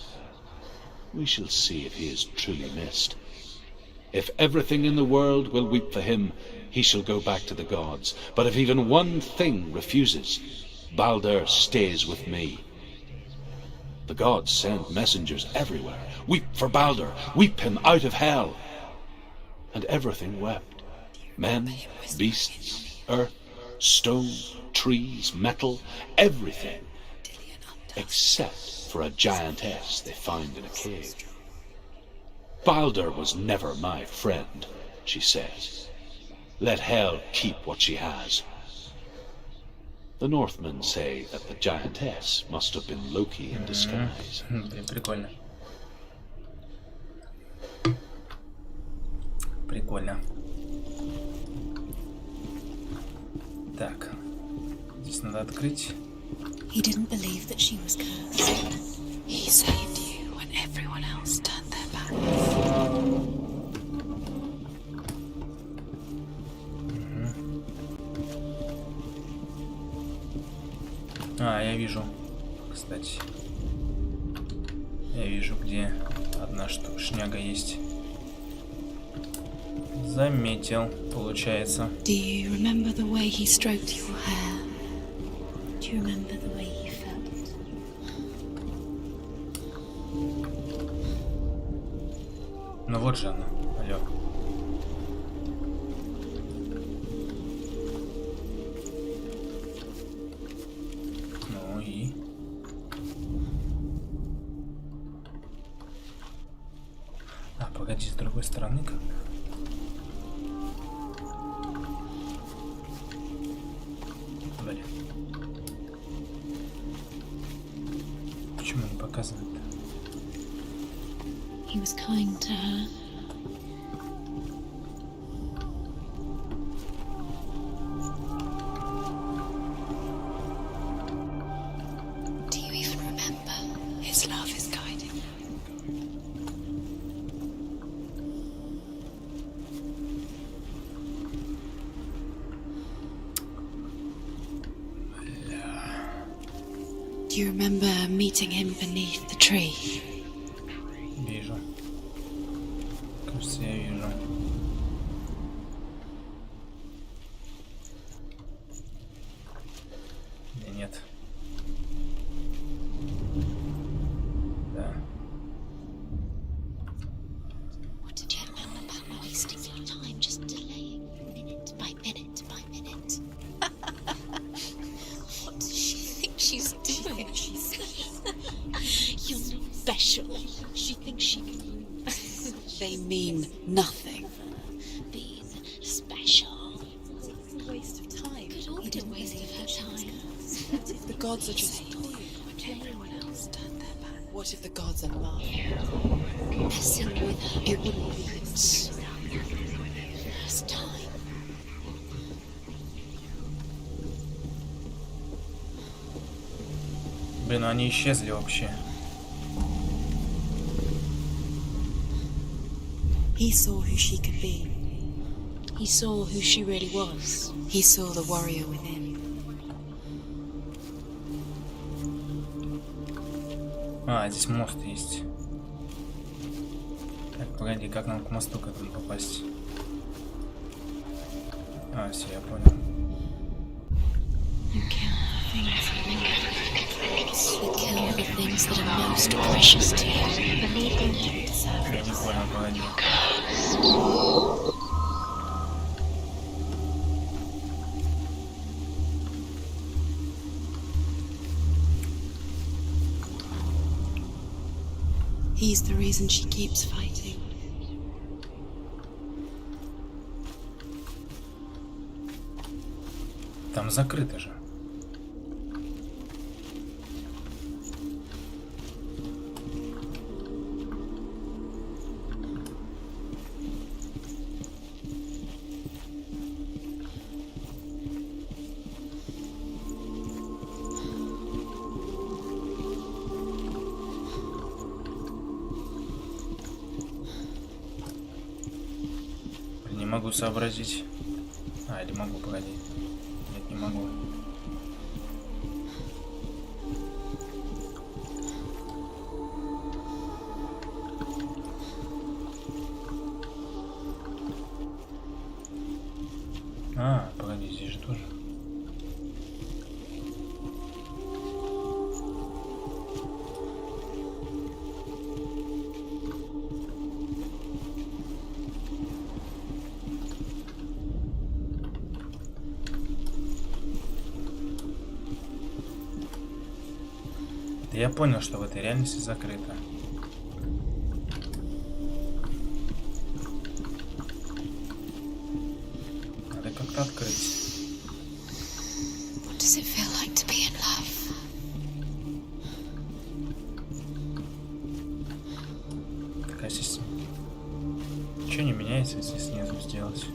S2: We shall see if he is truly missed. If everything in the world will weep for him, he shall go back to the gods. But if even one thing refuses, Balder stays with me. The gods send messengers everywhere. Weep for Balder, weep him out of hell. And everything wept. Men, beasts, earth, stone, trees, metal, everything. Except for a giantess they found in a cave. Balder was never my friend, she says. Let Hel keep what she has. The Northmen say that the giantess must have been Loki in disguise.
S1: Прикольно. Прикольно. Так. Здесь надо открыть.
S5: He didn't believe that she was cursed. He saved you when everyone else turned their backs.
S1: Я вижу. Кстати. Я вижу, где одна шняга есть. Заметил, получается.
S5: Do you remember the way he stroked your hair? Do you remember the way he felt?
S1: Ну вот же она. Алло. Ну и... погоди, с другой стороны как? Блин. Почему не показывает-то?
S5: He was kind to her. Do you even remember? His love is guiding you. Do you remember meeting him beneath the tree?
S1: Вижу. Кажется, я вижу. Или нет? Да.
S5: What did you remember about wasting your time just delaying minute by minute by minute? What does she think she's doing? You're not special. She thinks she can. They mean nothing. Being special. It's a waste of time. Could all be a waste of her time. What if the gods are just everyone else turned their back? What if the gods are love? Messing with her, it wouldn't be good. First time.
S1: Блин, ну они исчезли вообще.
S5: He saw who she could be. He saw who she really was. He saw the warrior within.
S1: Здесь мост есть. Так, погоди, как нам к мосту к этому попасть? Все, я понял.
S5: You kill the things that are most precious to you. Believe in you.
S1: Я не понял, погоди.
S5: He's the reason she keeps fighting.
S1: Там закрыто же. Не могу сообразить. Или могу, погоди. Нет, не могу. Погоди, здесь же тоже. Да я понял, что в этой реальности закрыто. это открыть.
S5: What does it feel like to be in love?
S1: Такая система. Ничего не меняется, если снизу сделать.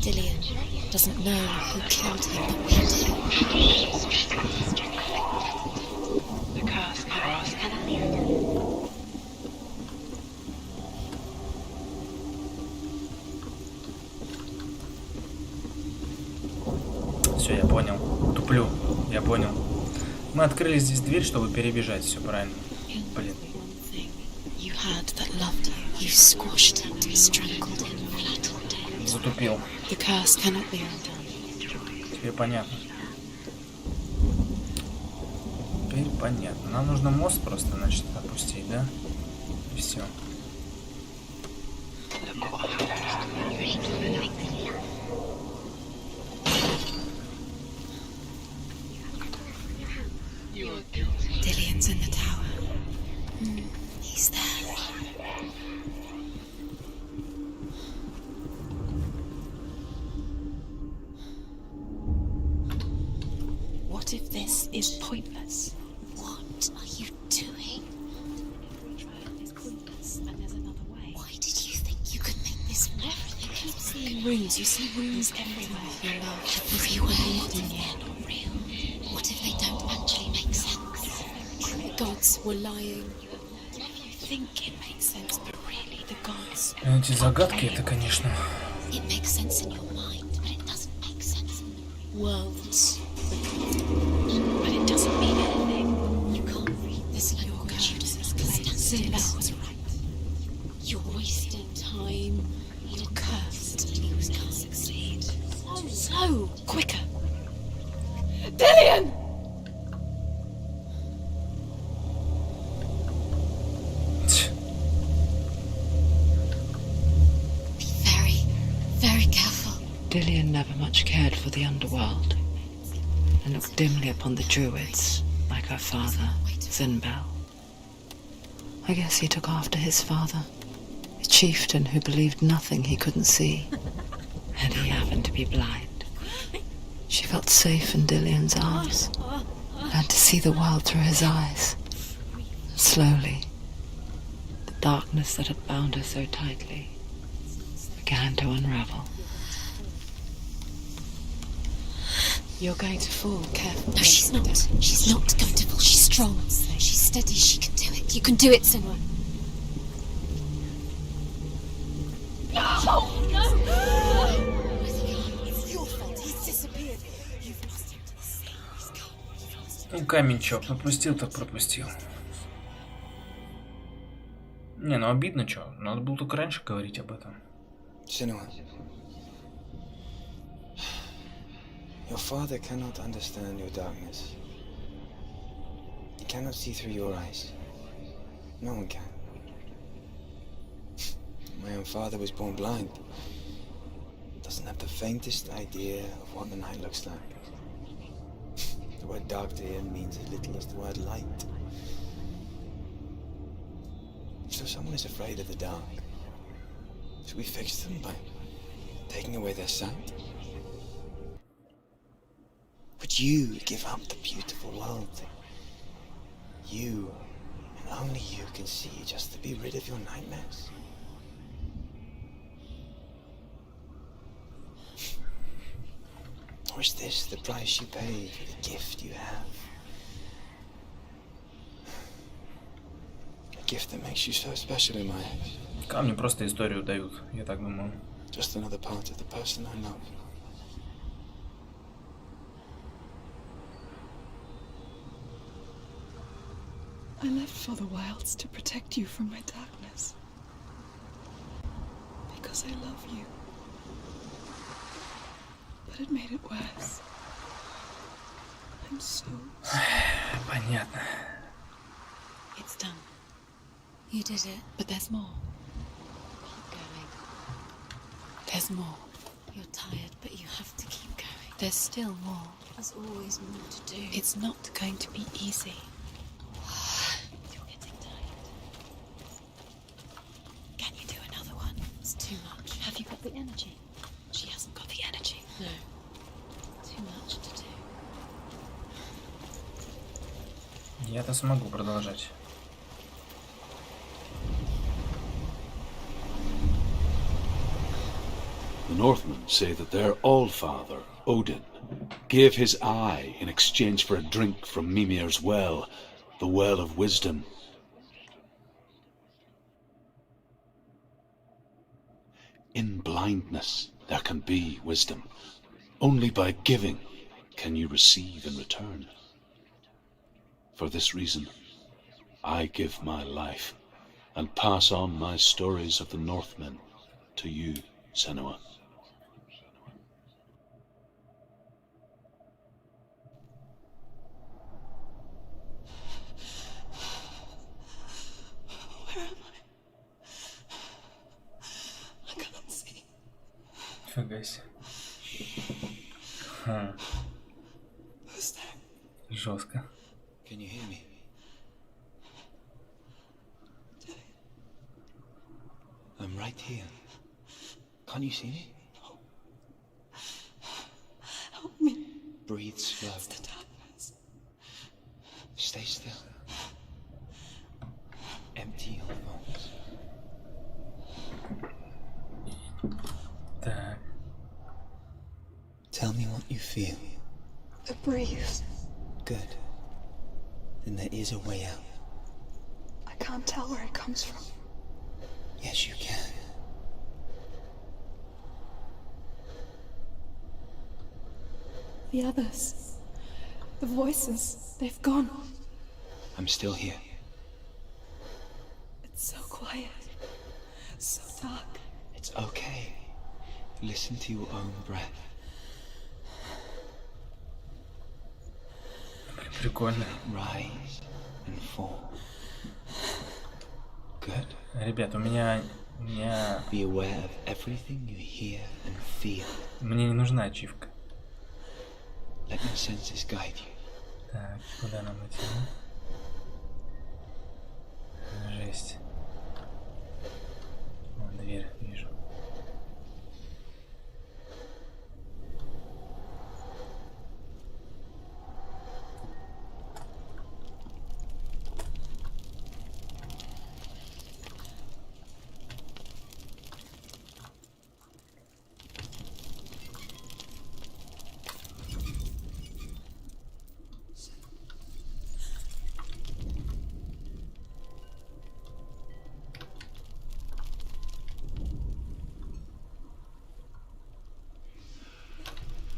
S5: Dillian doesn't know who killed him, but we do.
S3: The curse cannot
S1: Все, я понял. Туплю. Я понял. Мы открыли здесь дверь, чтобы перебежать. Все правильно. Блин.
S5: You had that loved you. You squashed it, strangled it, flattened it.
S1: Затупил.
S5: The curse cannot be undone.
S1: Теперь понятно. Теперь понятно. Нам нужно мост просто, значит, опустить, да? И все.
S5: Dillian's in the tower. He's there. What if this is pointless? What are you doing? It's pointless, and there's another way. Why did you think you could make this work? You keep seeing runes. You see runes everywhere. Your love, everywhere. They're not real. What if they don't actually make sense? The gods were lying. You think it makes sense, but really the gods.
S1: Эти загадки, это, конечно.
S5: It makes sense in your mind, but it doesn't make sense in the worlds. But it doesn't mean anything. You can't read this language. You just Senua was right. You're wasting time. You're cursed. You can't succeed. So quicker. Dillian! Be very, very careful.
S3: Dillian never much cared for the underworld, and looked dimly upon the druids, like her father, Zinbel. I guess he took after his father, a chieftain who believed nothing he couldn't see, and he happened to be blind. She felt safe in Dillian's arms, learned to see the world through his eyes. And slowly, the darkness that had bound her so tightly began to unravel. You're going to fall, careful.
S5: No, she's not. She's not going to fall. She's strong. She's steady. She can do it. You can do it, Senua. No! No! It's your fault. He's disappeared. You've lost him to the sea. He's gone. You've lost him.
S1: Ну, камень-чё, пропустил, так пропустил. Не, ну обидно, чё. Надо было только раньше говорить об этом.
S6: Senua. Your father cannot understand your darkness. He cannot see through your eyes. No one can. My own father was born blind. Doesn't have the faintest idea of what the night looks like. The word dark to him means as little as the word light. So someone is afraid of the dark. Should we fix them by taking away their sight? Would you give up the beautiful world? You, and only you, can see just to be rid of your nightmares? Or is this the price you pay for the gift you have? A gift that makes you so special in my eyes.
S1: Камни просто историю дают, я так думаю.
S6: Just another part of the person I love.
S7: I left for the wilds to protect you from my darkness. Because I love you. But it made it worse. I'm so
S1: Понятно.
S5: It's done. You did it.
S3: But there's more.
S5: Keep going.
S3: There's more.
S5: You're tired, but you have to keep going.
S3: There's still more.
S5: There's always more to do.
S3: It's not going to be easy.
S5: energy. She hasn't got the energy. No. Too much to do.
S1: Я-то смогу продолжать.
S2: The Northmen say that their Allfather, Odin, gave his eye in exchange for a drink from Mimir's well, the Well of Wisdom. In blindness there can be wisdom. Only by giving can you receive in return. For this reason, I give my life and pass on my stories of the Northmen to you, Senua.
S7: Where am I? I can't see.
S1: Фига себе.
S7: Who's there?
S1: Жестко.
S6: Can you hear me? I'm right here. Can't you see me?
S7: Help me.
S6: Breathe slow.
S7: It's the darkness.
S6: Stay still. Empty your lungs.
S1: Так.
S6: Tell me what you feel.
S7: The breeze.
S6: Good. Then there is a way out.
S7: I can't tell where it comes from.
S6: Yes, you can.
S7: The others. The voices. They've gone.
S6: I'm still here.
S7: It's so quiet. So dark.
S6: It's okay. Listen to your own breath.
S1: Прикольно.
S6: Rise and fall. Good.
S1: Ребят, у меня...
S6: Be aware of everything you hear and feel.
S1: Мне не нужна ачивка.
S6: Let your senses guide you.
S1: Так, куда нам идти? Жесть. О, дверь вижу.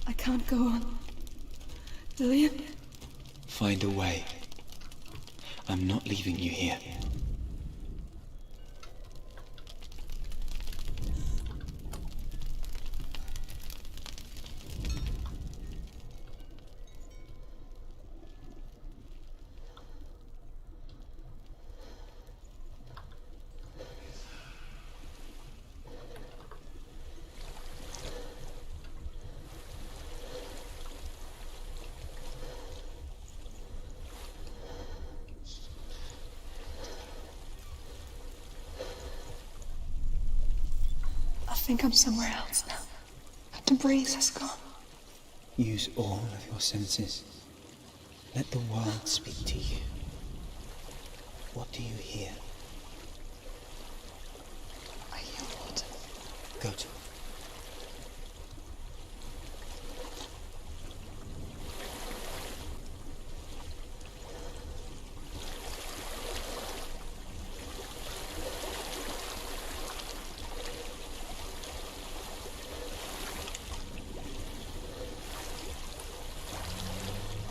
S7: I can't go on. Lillian?
S6: Find a way. I'm not leaving you here.
S7: I think I'm somewhere else now. The breeze has gone.
S6: Use all of your senses. Let the world speak to you. What do you hear?
S7: I hear water.
S6: Go to it.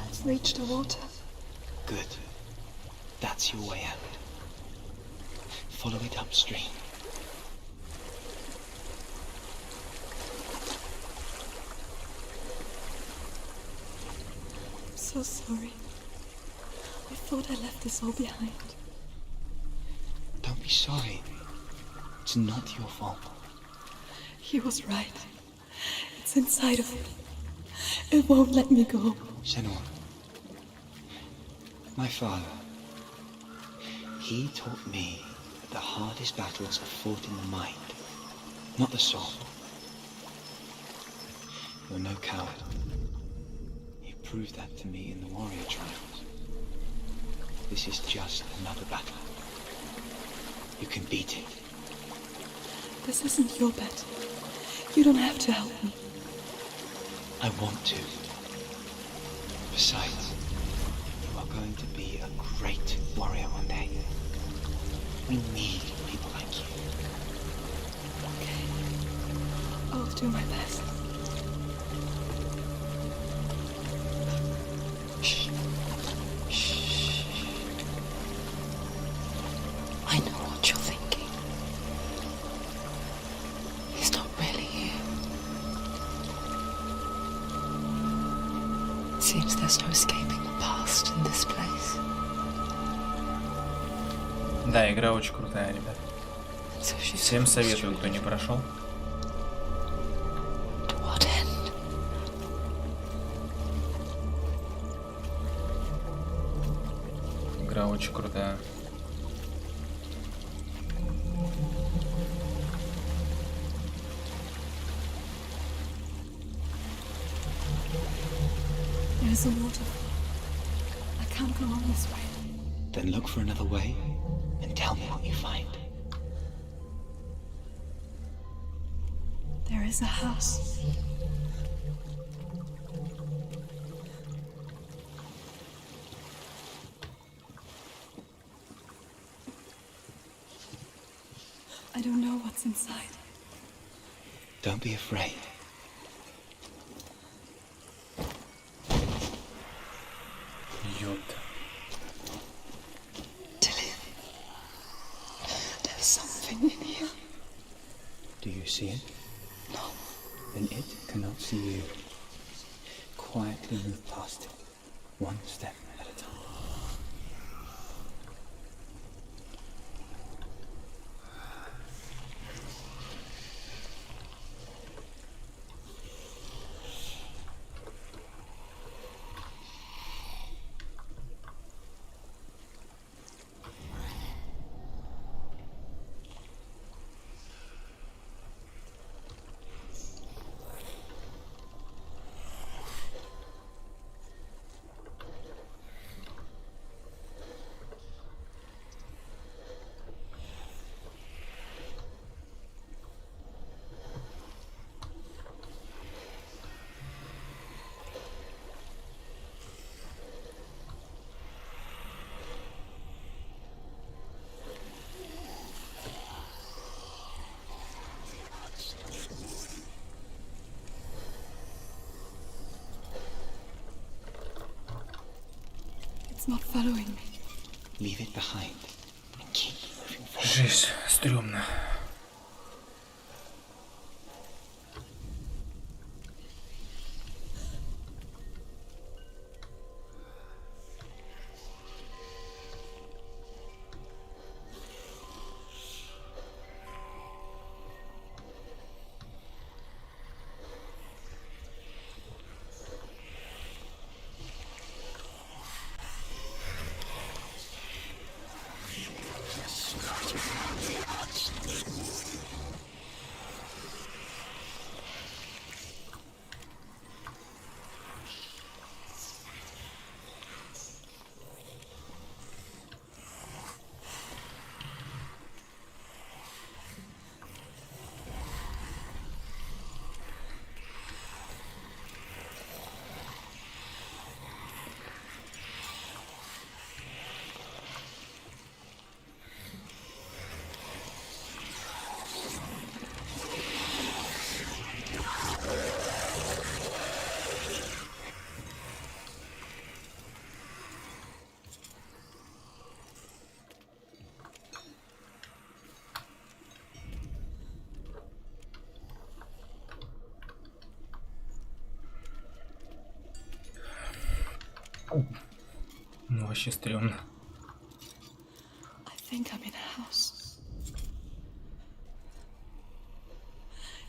S7: I've reached the water.
S6: Good. That's your way out. Follow it upstream.
S7: I'm so sorry. I thought I left this all behind.
S6: Don't be sorry. It's not your fault.
S7: He was right. It's inside of me. It won't let me go.
S6: Senua. My father. He taught me that the hardest battles are fought in the mind, not the soul. You're no coward. You proved that to me in the warrior trials. This is just another battle. You can beat it.
S7: This isn't your bet. You don't have to help me.
S6: I want to. Besides, you are going to be a great warrior one day. We need people like you.
S7: Okay. I'll do my best.
S6: Shh. Shh.
S3: I know what you're thinking. He's not really here. Seems there's no escaping the past in this place.
S1: Да, игра очень крутая, ребят.
S3: So she's
S1: Всем советую, кто не прошел.
S3: to what end?
S1: Игра очень крутая.
S7: There's a waterfall. I can't go on this way.
S6: Then look for another way and tell me what you find.
S7: There is a house. I don't know what's inside.
S6: Don't be afraid.
S1: Ёпта.
S3: There's something in here.
S6: Do you see it?
S3: No.
S6: Then it cannot see you. Quietly move past it, one step at a time.
S7: It's not following me.
S6: Leave it behind and keep moving forward.
S1: Жесть, стрёмно. Ну, вообще стрёмно.
S7: I think I'm in a house.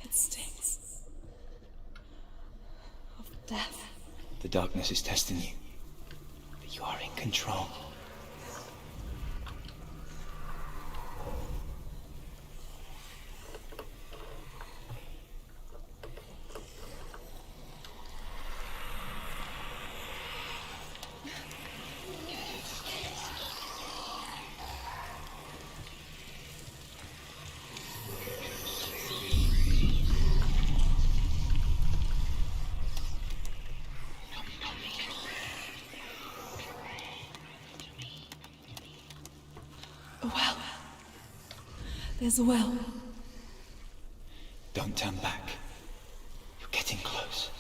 S7: It stinks of death.
S6: The darkness is testing you, but you are in control.
S7: There's a well.
S6: Don't turn back. You're getting close.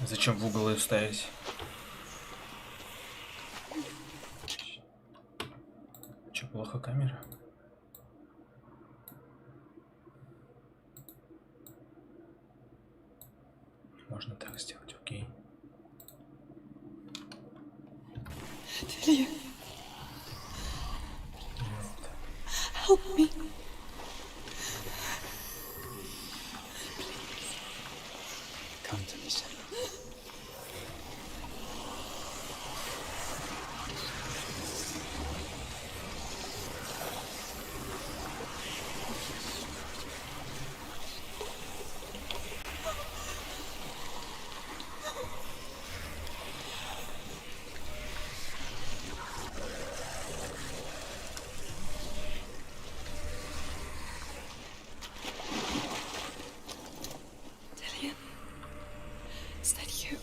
S1: Зачем в угол ее ставить? Че, плохо камера? Можно так сделать, окей.
S7: Delia. Help me.
S6: Come to me, Senua.
S7: Delia. Is that you?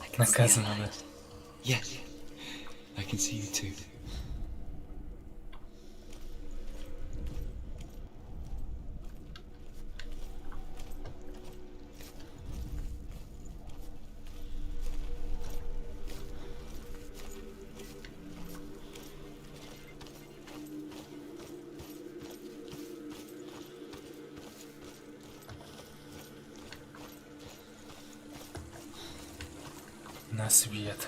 S7: I can see
S1: Наказано,
S7: a
S1: да.
S7: light.
S6: Yes, I can see you too.
S1: На свет.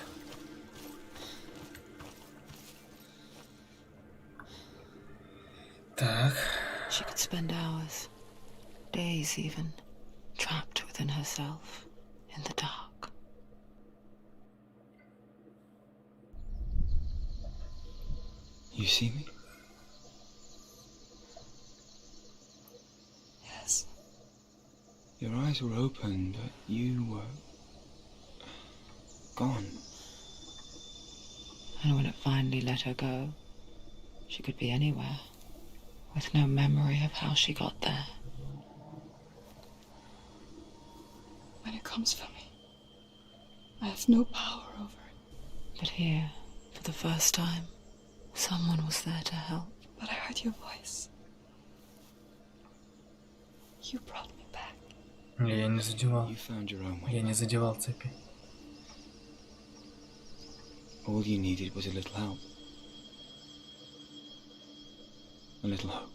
S1: Так.
S3: She could spend hours, days even, trapped within herself, in the dark.
S6: You see me?
S7: Yes.
S6: Your eyes were open, but you were gone.
S3: And when it finally let her go, she could be anywhere, with no memory of how she got there.
S7: When it comes for me, I have no power over it.
S3: But here, for the first time, someone was there to help.
S7: But I heard your voice. You brought me back.
S1: Я не задевал.
S6: You found your own way.
S1: Я не задевал цепи.
S6: All you needed was a little help. A little hope.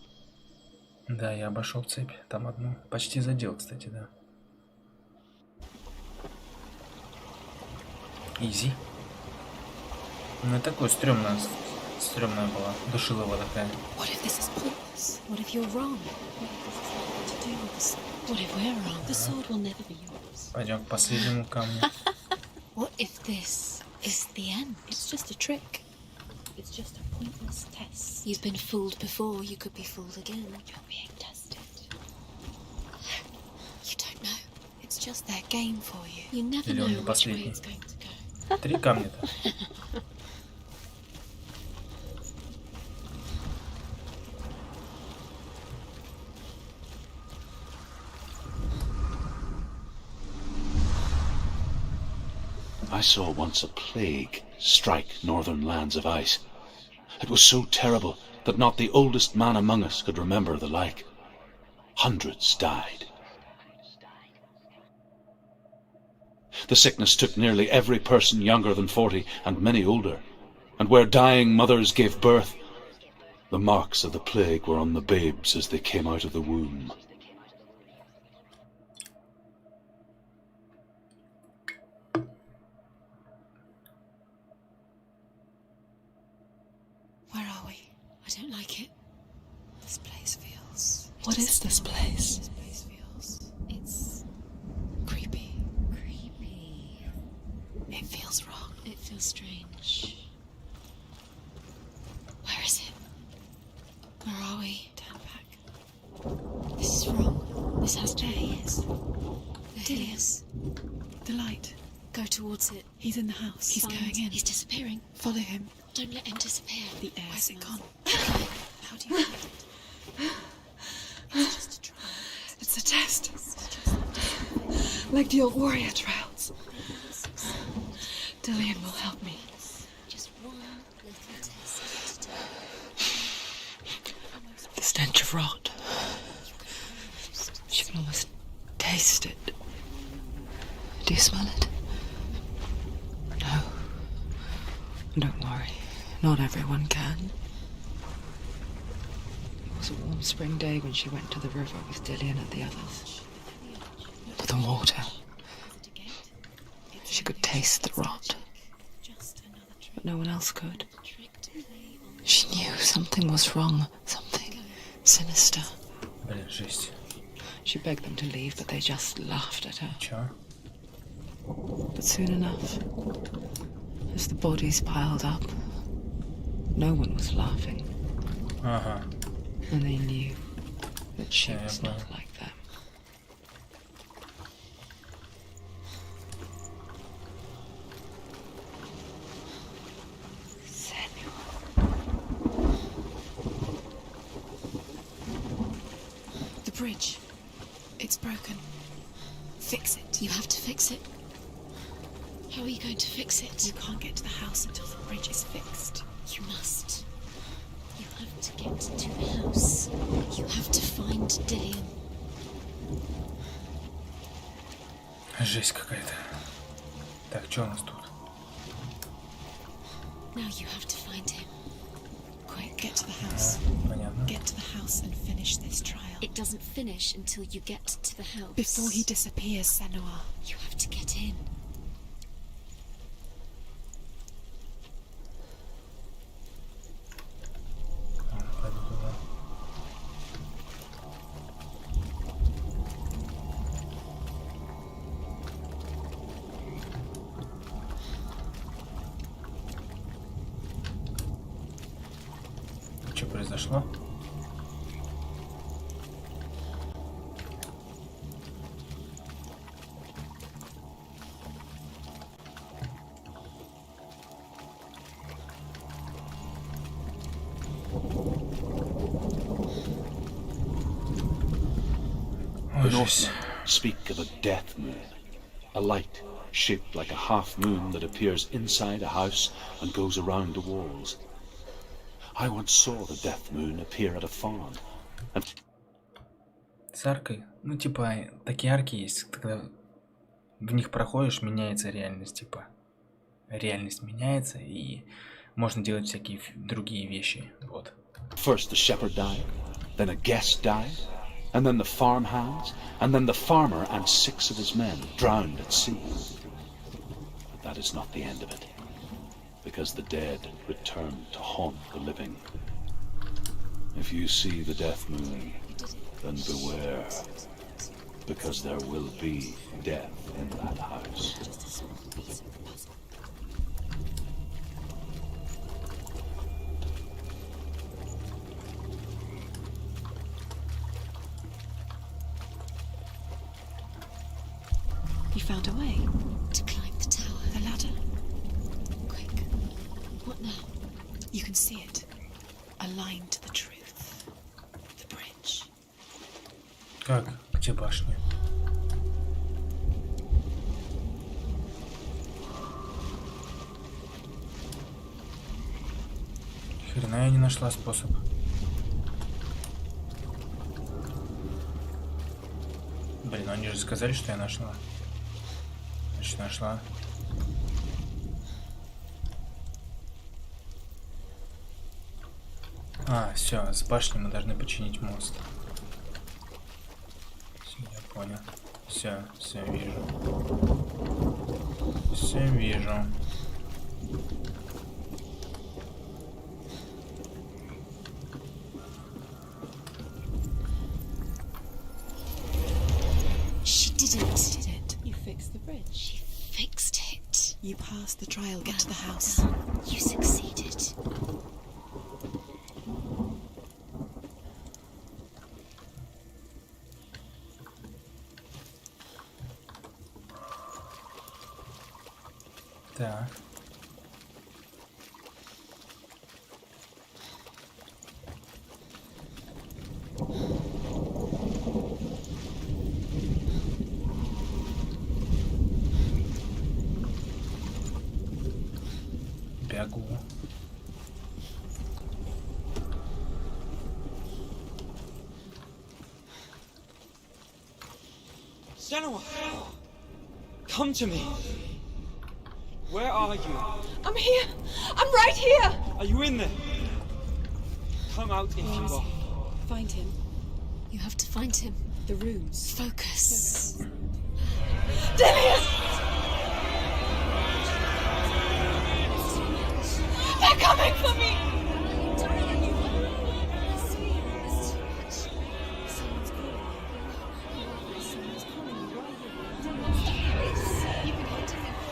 S1: Да, я обошел цепь. Там одну. Почти задел, кстати, да. Изи. Ну, такое стрёмная была. Душилова такая.
S5: What if this is pointless? What if you're wrong? What if this has nothing to do with the sword? What if we're wrong? The sword will never be yours.
S1: Пойдем к последнему камню.
S5: What if this is the end? It's just a trick. It's just a pointless test. You've been fooled before, you could be fooled again. You're being tested. You don't know. It's just their game for you. You never
S1: Или
S5: know
S1: он не
S5: which way
S1: последний.
S5: it's going to go.
S1: 3 камня-то.
S2: I saw once a plague strike northern lands of ice. It was so terrible that not the oldest man among us could remember the like. Hundreds died. The sickness took nearly every person younger than 40 and many older, and where dying mothers gave birth, the marks of the plague were on the babes as they came out of the womb.
S5: Where are we? I don't like it. This place feels...
S7: What is this place?
S5: This place feels... It's... creepy. Creepy. It feels wrong. It feels strange. Where is it? Where are we? Turn back. This is wrong. This has to be his. It is.
S7: The light.
S5: Go towards it.
S7: He's in the house. He's
S5: Find-
S7: going in.
S5: He's disappearing.
S7: Follow him.
S5: Don't let him disappear.
S7: The air
S5: Where's it
S7: smells.
S5: gone? How do you find it? It's just a trial.
S7: It's a test.
S5: It's just a test.
S7: like the old warrior trials. Dillian will help me.
S5: Just one little test at a time.
S7: The stench of rot. She can almost taste it. Do you smell it? No. Don't worry. Not everyone can. It was a warm spring day when she went to the river with Dillian and the others. But the water. She could taste the rot. But no one else could. She knew something was wrong. Something sinister.
S1: Блин, жесть.
S7: She begged them to leave, but they just laughed at her.
S1: Чё?
S7: But soon enough, as the bodies piled up, no one was laughing.
S1: Ага.
S7: And they knew that she
S1: Yeah,
S7: was
S1: well.
S7: not like them.
S5: The bridge. It's broken. Fix it. You have to fix it. How are you going to fix it?
S7: You can't get to the house until the bridge is fixed.
S5: You must. You have to get to the house. You have to find Dillian.
S1: Жесть какая-то. Так, что у нас тут?
S5: Now you have to find him.
S7: Quick, get to the house.
S1: Понятно.
S7: Get to the house and finish this trial.
S5: It doesn't finish until you get to the house.
S7: Before he disappears, Senua.
S5: You have to get in.
S1: Пойду туда. Что произошло?
S2: The
S1: Ой, жесть.
S2: Northmen speak of a death moon, a light shaped like a half moon that appears inside a house and goes around the walls. I once saw the death moon appear at a farm, and
S1: С аркой? Ну, типа, такие арки есть, когда в них проходишь, меняется реальность, типа. Реальность меняется, и можно делать всякие другие вещи, вот.
S2: first the shepherd died, then a guest died, and then the farmhands, and then the farmer and 6 of his men drowned at sea. But that is not the end of it, because the dead return to haunt the living. If you see the death moon, then beware, because there will be death in that house.
S7: You found a way.
S5: To climb the tower.
S7: The ladder.
S5: Quick. What now?
S7: You can see it. Aligned to the truth. The bridge.
S1: Как? Где башня? Хрена я не нашла способ. Блин, ну они же сказали, что я нашла. Значит, нашла. А, все, с башни мы должны починить мост. Всё, я понял. Все вижу. Все вижу.
S5: She didn't.
S7: Did it?
S5: You fixed the bridge. She fixed it.
S7: You passed the trial. Get to the house.
S5: Done. You succeeded.
S1: Так. Бегу.
S6: Senua! Come to me! Where are you?
S5: I'm here! I'm right here!
S6: Are you in there? Come out if you are.
S5: Find him.
S8: You have to find him.
S5: The runes.
S8: Focus.
S5: Dillian! They're coming for me!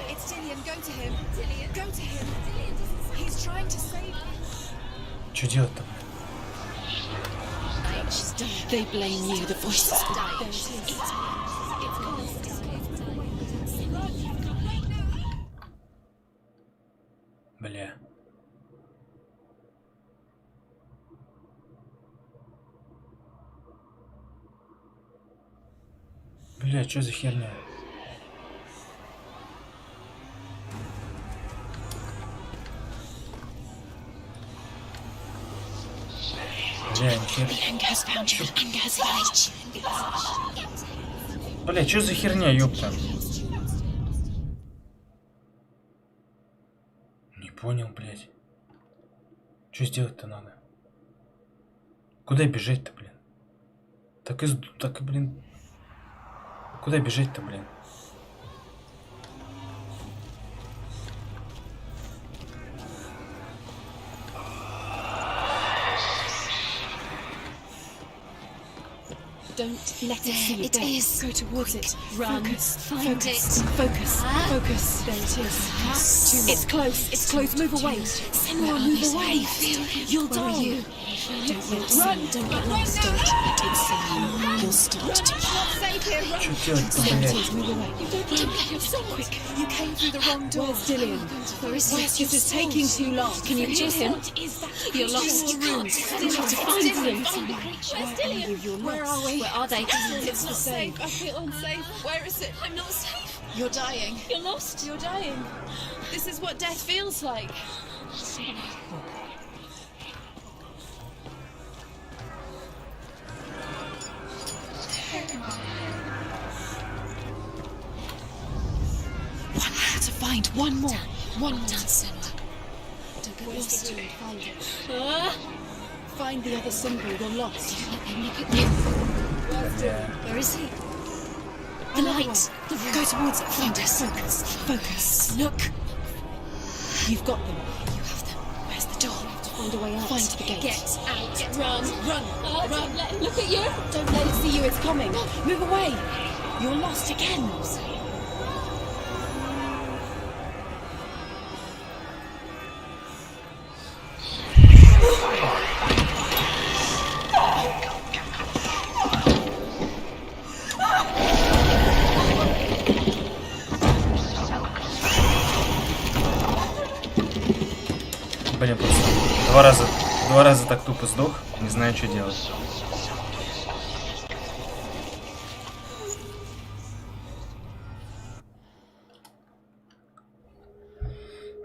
S8: It's Dillian, go to him. Dillian, go to him. He's trying to save you.
S1: Что делать-то?
S5: They blame you, the voices.
S1: Бля. Бля, что за херня? Бля, нихер. Бля, что за херня, ёпта? Не понял, блядь. Что сделать-то надо? Куда бежать-то, блин? Так и, блин. Куда бежать-то, блин?
S5: Don't let it see you.
S8: It is.
S5: Go towards it.
S8: Run.
S5: Focus.
S8: Find
S5: Focus.
S8: it.
S5: Focus. Focus. There it is. It's close. It's close. Move away. Senua, move away. You'll die. Don't let it see you. Don't get lost. Don't let it see you. You'll start to
S8: Save him.
S1: Что делать-то,
S5: There it
S1: блядь?
S5: is. Move away. Don't let it so quick.
S8: You came through the wrong door.
S5: Where's Dillian?
S8: Where is he?
S5: This is taking too long. Can you hear him? You're lost.
S8: You can't.
S5: You have to find him.
S8: Where's Dillian?
S5: Where are we?
S8: Where are they?
S5: It's the same.
S8: I feel unsafe. Where is it? I'm not safe.
S5: You're dying.
S8: You're lost.
S5: You're dying. This is what death feels like. One had to find one more. One more. Don't get lost. Find it. Find the other symbol. You're lost.
S8: Look at you. Where is he? The light.
S5: Go towards it. Focus. Focus. Focus. Look. You've got them.
S8: You have them.
S5: Where's the door? You have to find a way out. Find the gate.
S8: Get out. Run.
S5: Run.
S8: Run. Don't let him look at you.
S5: Don't let it see you. It's coming. Move away. You're lost again.
S1: Блин, просто два раза так тупо сдох, не знаю, что делать.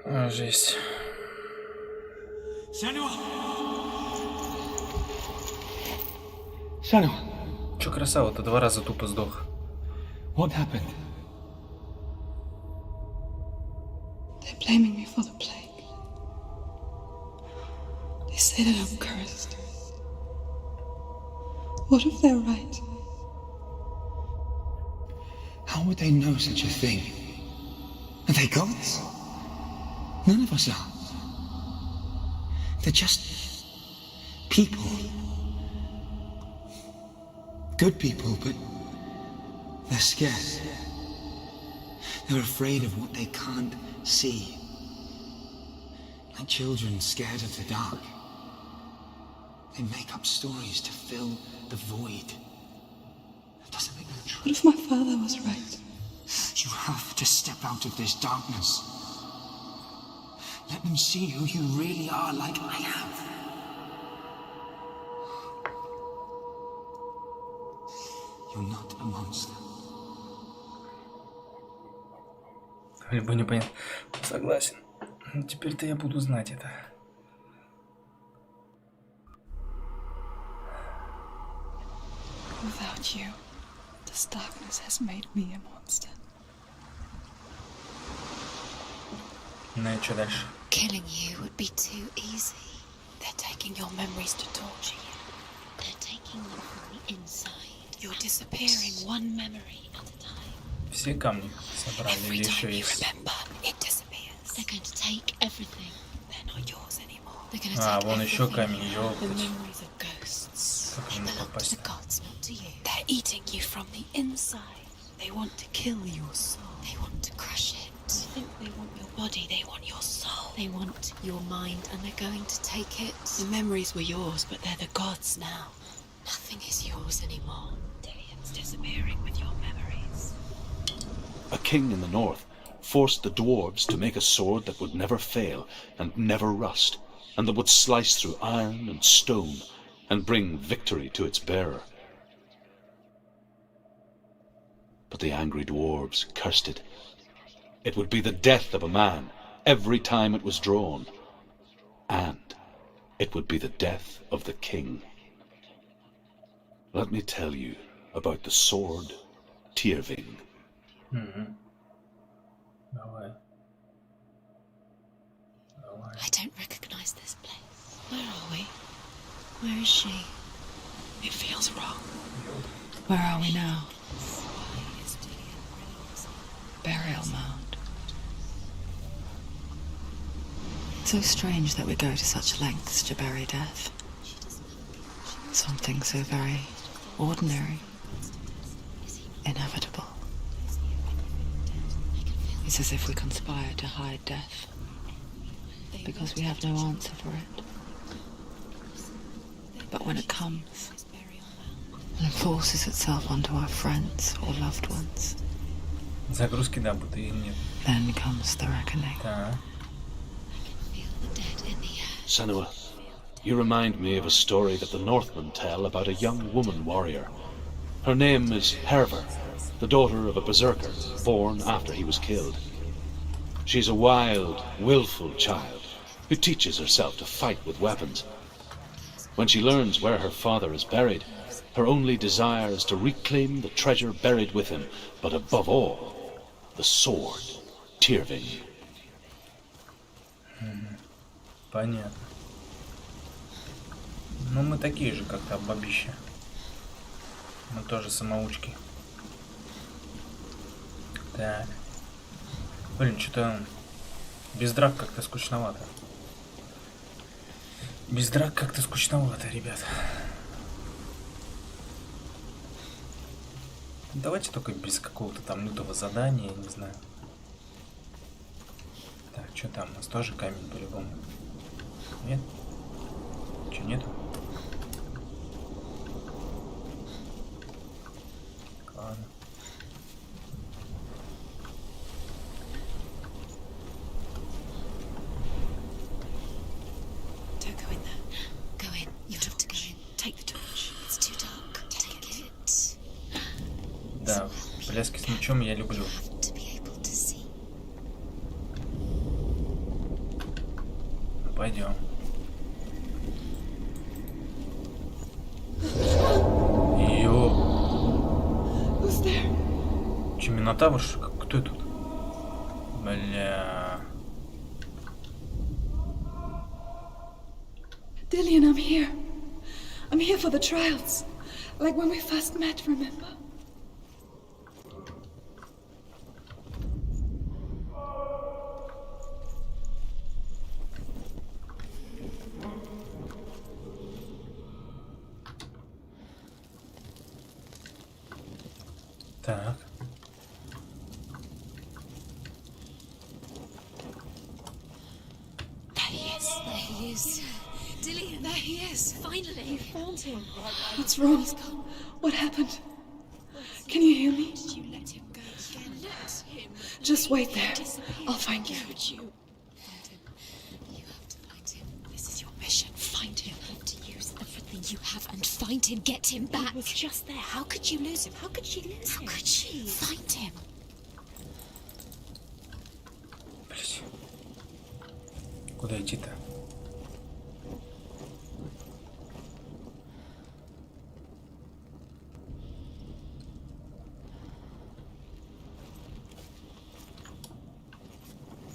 S1: О, жесть.
S6: Senua! Senua!
S1: Чё красава-то два раза тупо сдох?
S6: What happened?
S3: They're blaming me for the plague. They say that I'm cursed. What if they're right?
S6: How would they know such a thing? Are they gods? None of us are. They're just people. Good people, but they're scared. They're afraid of what they can't see. Like children scared of the dark. They make up stories to fill the void. That doesn't make them true.
S3: What if my father was right?
S6: You have to step out of this darkness. Let them see who you really are, like I have. You're not a monster.
S1: Либо непонятно. Согласен. Ну, теперь-то я буду знать это.
S7: Without you, this darkness has made me a monster.
S1: Ну и что дальше?
S5: Killing you would be too easy. They're taking your memories to torture you. They're taking you from the inside. You're disappearing one memory at a time.
S1: Все камни собрали
S5: Every
S1: или
S5: time
S1: еще
S5: you
S1: есть?
S5: remember, it disappears. They're going to take everything. They're not yours anymore. They're going to
S1: А,
S5: take
S1: вон еще
S5: everything.
S1: камень,
S5: The
S1: ёптать.
S5: memories of ghosts.
S1: Как
S5: They
S1: ему
S5: belong to
S1: попасть?
S5: the gods, not to you. They're eating you from the inside. They want to kill your soul. They want to crush it. They think they want your body. They want your soul. They want your mind, and they're going to take it. The memories were yours, but they're the gods now. Nothing is yours anymore. Dillian's disappearing with your memories.
S2: A king in the north forced the dwarves to make a sword that would never fail and never rust, and that would slice through iron and stone and bring victory to its bearer. But the angry dwarves cursed it. It would be the death of a man every time it was drawn, and it would be the death of the king. Let me tell you about the sword Tyrving.
S1: Давай. Давай.
S5: I don't recognize this place. Where are we? Where is she? It feels wrong.
S7: Where are we now?
S5: Why is Dillian bringing us here?
S7: Burial mound. So strange that we go to such lengths to bury death. Something so very ordinary, inevitable. It's as if we conspire to hide death, because we have no answer for it. But when it comes, and it forces itself onto our friends or loved ones,
S1: Загрузки, да, будто и нет.
S7: then comes the reckoning.
S1: Так.
S5: Feel the dead in the air.
S2: Senua, you remind me of a story that the Northmen tell about a young woman warrior. Her name is Herver, the daughter of a berserker, born after he was killed. She's a wild, willful child who teaches herself to fight with weapons. When she learns where her father is buried, her only desire is to reclaim the treasure buried with him, but above all, the sword, Tyrving.
S1: Понятно. Ну, мы такие же, как-то бабища. Мы тоже самоучки. Так. Блин, что-то без драк как-то скучновато. Без драк как-то скучновато, ребят. Давайте только без какого-то там лютого задания, я не знаю. Так, что там? У нас тоже камень по-любому. Нет? Че, нету? Ладно.
S5: Don't go in there. Go in. You have to go in. Take the torch. It's too dark. Take it.
S1: Да, пляски с мечом я люблю.
S5: To be able to see.
S1: Пойдем.
S7: Who's there?
S1: Че, Минотавр? Кто тут? Бля.
S7: Dillian, I'm here. I'm here for the trials. Like when we first met, remember?
S1: Так.
S5: There he is. There he is. Dillian, there he is. Finally.
S7: You found him. What's wrong? What happened? Can you hear me?
S5: Did you let him go again? Let him.
S7: Just wait there. I'll find you.
S5: Could you? Find him. You have to find him. This is your mission. Find him. You have to use everything you have and find him. Get him back. He was just there. How could you lose him? How could she lose him? How could she? Find him.
S1: Блять. Куда идти-то?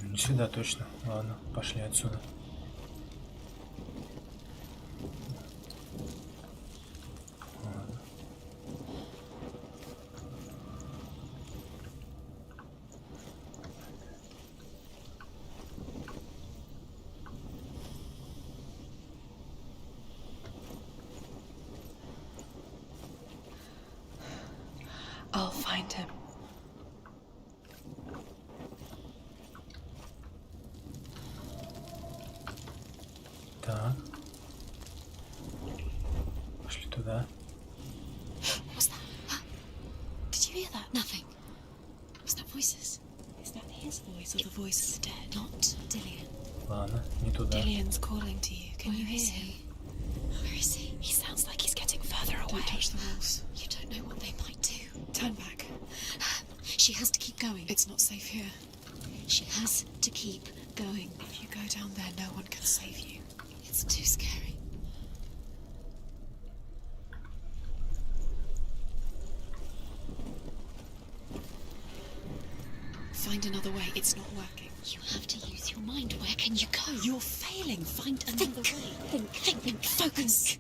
S1: Не сюда точно. Ладно, пошли отсюда. Ладно.
S7: I'll find him.
S1: Так. Пошли туда.
S5: What's that? Did you hear that? Nothing. Was that voices? Is that his voice or the voice of the dead? Not Dillian.
S1: Ладно, не туда.
S5: Dillian's calling to you. Can you hear him? Where is he? He sounds like he's getting further away. Don't touch the walls. You don't know what they might do. Turn back. She has to keep going. It's not safe here. She has to keep going. If you go down there, no one can save you. It's too scary. Find another way. It's not working. You have to use your mind. Where can you go? You're failing. Find another way. Think. Focus.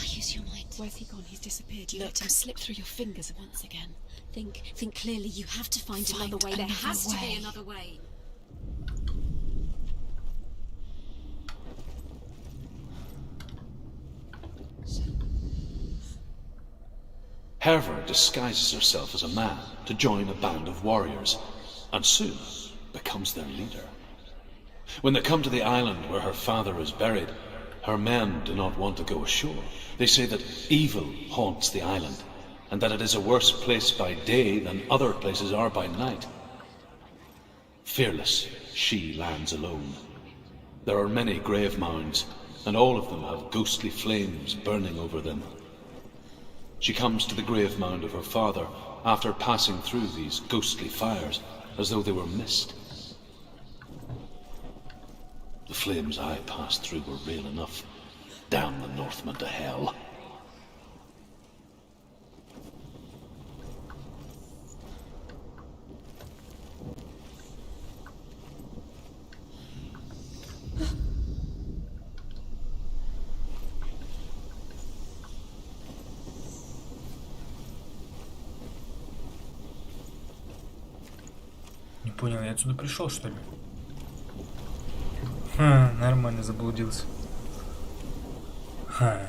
S5: Use your mind. Where's he gone? He's disappeared. You let him slip through your fingers once again. Think clearly. You have to find another way. There has to be another way.
S2: Herver disguises herself as a man to join a band of warriors, and soon becomes their leader. When they come to the island where her father is buried, her men do not want to go ashore. They say that evil haunts the island, and that it is a worse place by day than other places are by night. Fearless, she lands alone. There are many grave mounds, and all of them have ghostly flames burning over them. She comes to the grave mound of her father after passing through these ghostly fires as though they were mist. The flames I passed through were real enough. Damn the Northmen to hell.
S1: Не понял, я отсюда пришел, что ли? Ха, нормально заблудился. Ха.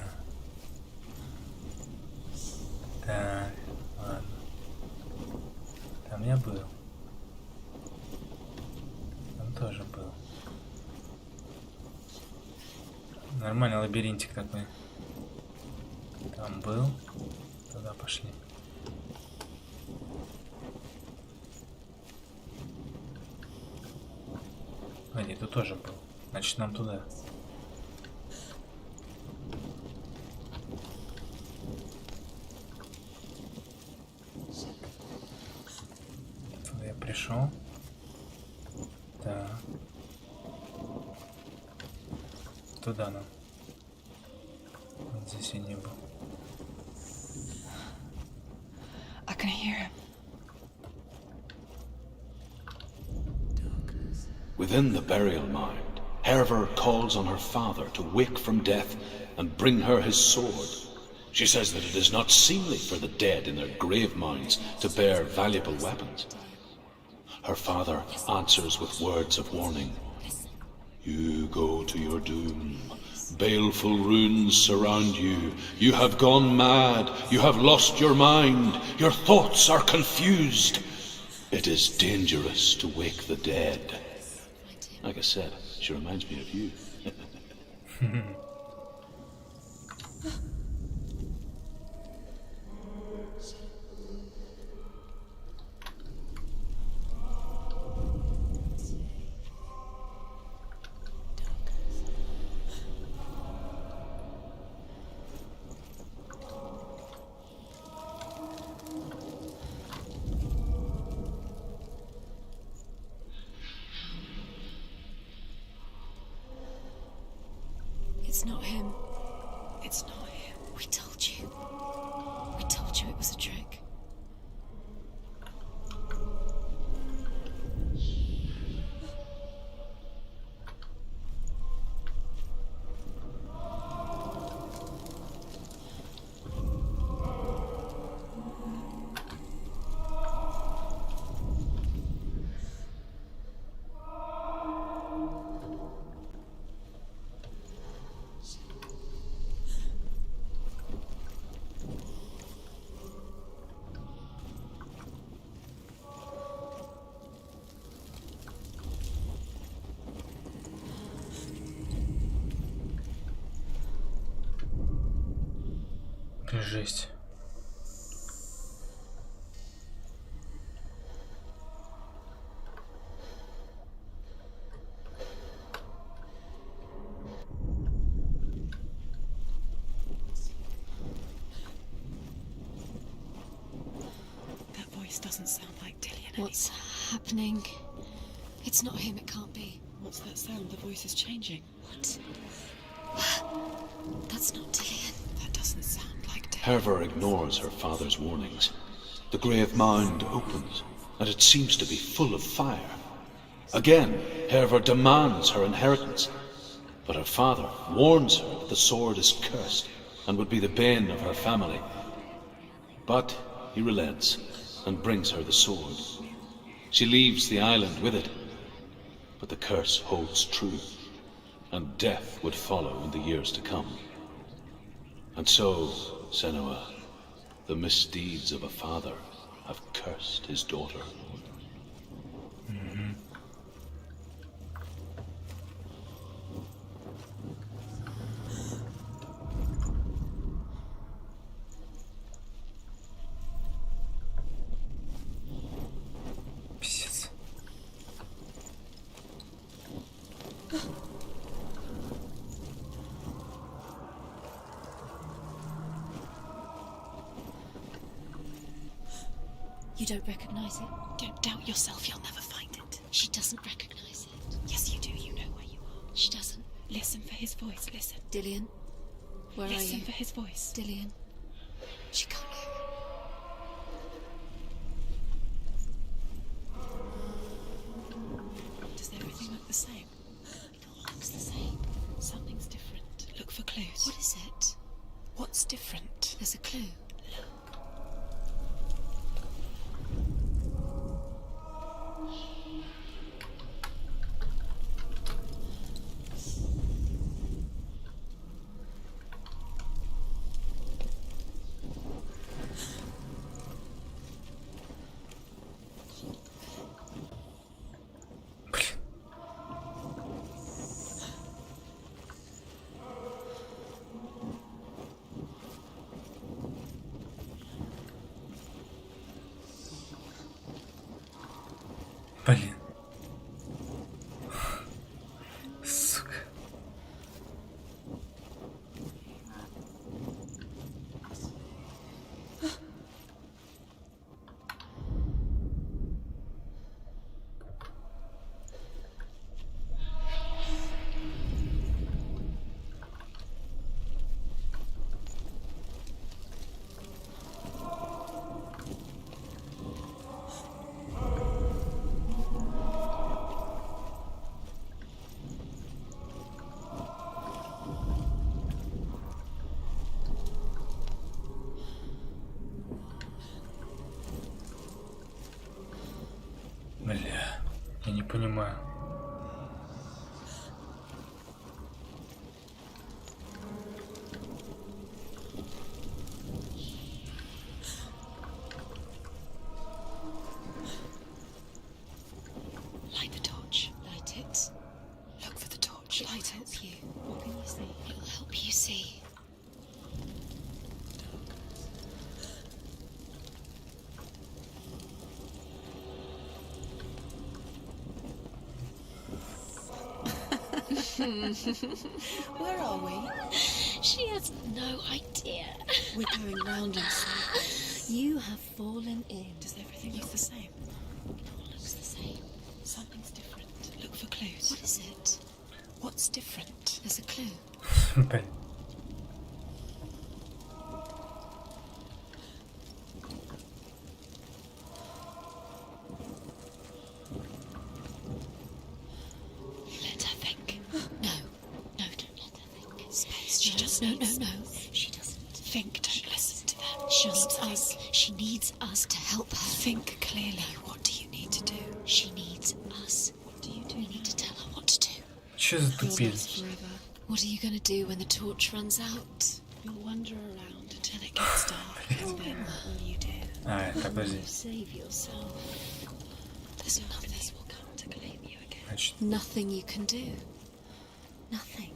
S1: Так, ладно. Там я был. Там тоже был. Нормальный лабиринтик такой. Там был. Туда пошли. А, нет, тут тоже был. Значит, нам туда. Туда я пришел. Так. Туда нам. Вот здесь я не был.
S7: I can hear him.
S2: Within the burial mound, Herver calls on her father to wake from death and bring her his sword. She says that it is not seemly for the dead in their grave mounds to bear valuable weapons. Her father answers with words of warning. You go to your doom. Baleful runes surround you. You have gone mad. You have lost your mind. Your thoughts are confused. It is dangerous to wake the dead. Like I said, she reminds me of you.
S5: It's not him. It's not him. We told you. We told you it was a trick.
S1: Жесть.
S5: That voice doesn't sound like Dillian. What's happening? It's not him, it can't be. What's that sound? The voice is changing. What? That's not Dillian. That doesn't sound like Dillian.
S2: Herver ignores her father's warnings. The grave mound opens, and it seems to be full of fire. Again, Herver demands her inheritance, but her father warns her that the sword is cursed and would be the bane of her family. But he relents and brings her the sword. She leaves the island with it, but the curse holds true, and death would follow in the years to come. And so, Senua, the misdeeds of a father have cursed his daughter.
S1: Пиздец.
S5: You don't recognize it? Don't doubt yourself, you'll never find it. She doesn't recognize it. Yes, you do. You know where you are. She doesn't. Listen for his voice. Listen. Dillian, where are you? Listen for his voice. Dillian. She can't hear it. Does everything look the same? It all looks the same. Something's different. Look for clues. What is it? What's different? There's a clue.
S1: Блин. Сука. Бля, я не понимаю.
S5: Light the torch. Light it. Look for the torch. Light it. Help you. What can you see? It'll help you see. Where are we? She has no idea. We're going round in circles. You have fallen in. Does everything look the same? It all looks the same. Something's different. Look for clues. What is it? What's different? There's a clue.
S1: Блин.
S5: Let her think. No, don't let her think. Space. She doesn't. No. She doesn't think. Don't listen to that. She needs us. She needs us to help her. Think clearly. What do you need to do? She needs us. What do you do? We need to tell her what to do.
S1: Чё за
S5: You'll
S1: тупец?
S5: live forever. What are you gonna do when the torch runs out? You'll wander around until it gets dark. And then what will you do?
S1: А, подожди.
S5: Save yourself. There's nothing will come to claim you again.
S1: Значит,
S5: Nothing you can do. Nothing.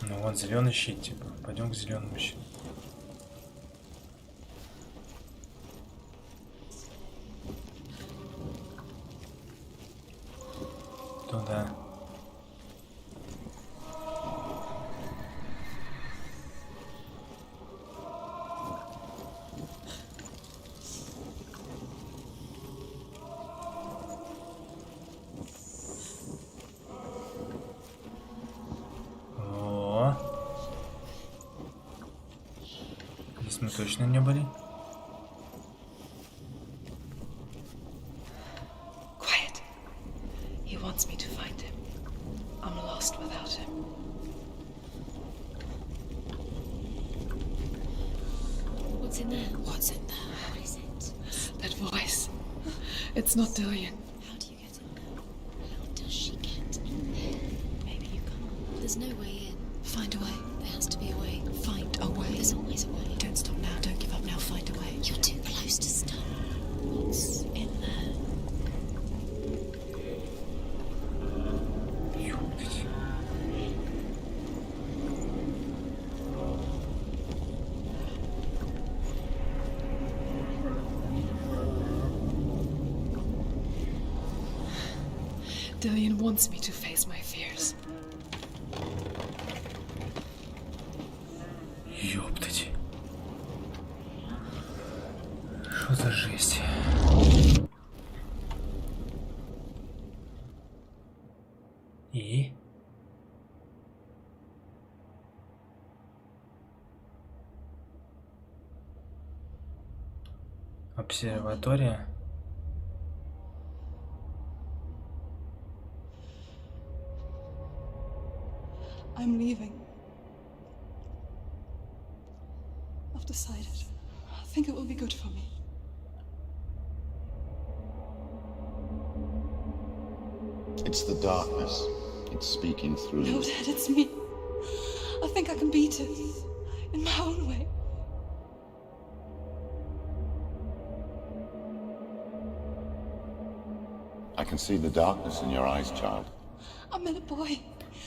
S1: ну вот зеленый щит, типа. Пойдем к зеленому щиту. Туда. О. Здесь мы точно не были.
S7: Quiet. He wants me to find him. I'm lost without him.
S5: What's in there? What's in there? What is it?
S7: That voice. It's not Dillian.
S5: How do you get in there? How does she get in there? Maybe you can't. There's no way in. Find a way. There has to be a way. Find a way. There's always a way. Don't stop now. Don't give up now. Find a way. You're too close to stop. What's in there?
S1: Ёптать.
S7: Dillian wants me to face my fears.
S1: Ёптать. Что за жесть? И? Обсерватория?
S9: I'm leaving. I've decided. I think it will be good for me.
S4: It's the darkness. It's speaking through
S9: No,
S4: you.
S9: Dad, it's me. I think I can beat it. In my own way.
S4: I can see the darkness in your eyes, child.
S9: I met a boy.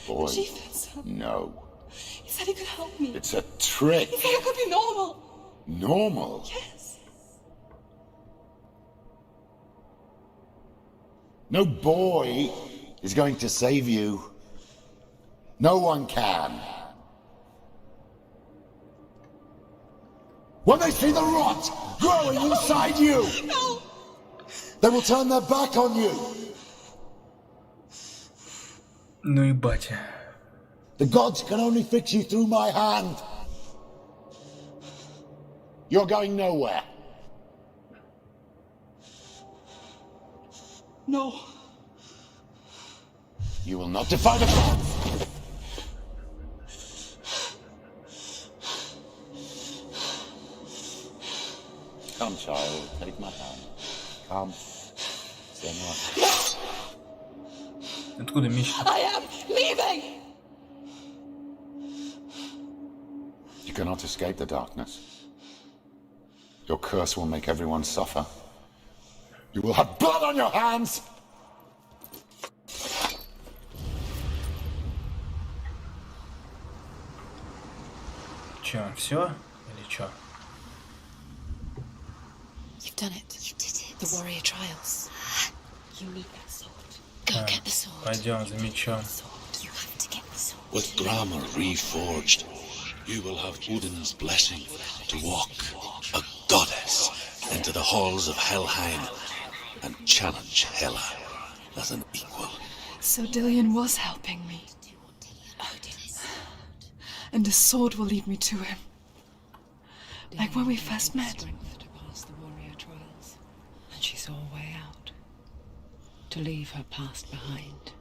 S4: Boy.
S9: She fits him.
S4: No.
S9: He said he could help me.
S4: It's a trick.
S9: He said I could be normal.
S4: Normal.
S9: Yes.
S4: No boy is going to save you. No one can. When they see the rot growing inside you,
S9: No.
S4: they will turn their back on you.
S1: Ну и батя.
S4: The gods can only fix you through my hand. You're going nowhere.
S9: No.
S4: You will not defy the gods. Come, child, take my hand. Come. Senua.
S1: Откуда меч?
S9: I am leaving.
S4: You cannot escape the darkness. Your curse will make everyone suffer. You will have blood on your hands!
S1: Чё, все? Или чё?
S5: You've done it. You did it. The warrior trials. You need that sword. Go get the sword.
S1: Пойдем за мечом.
S5: You have to get the sword.
S2: With glamour reforged, You will have Odin's blessing to walk, a goddess, into the halls of Helheim and challenge Hela as an equal.
S9: So Dillion was helping me. And his sword will lead me to him. Like when we first met.
S7: Strength to pass the warrior trials. And she saw a way out. To leave her past behind.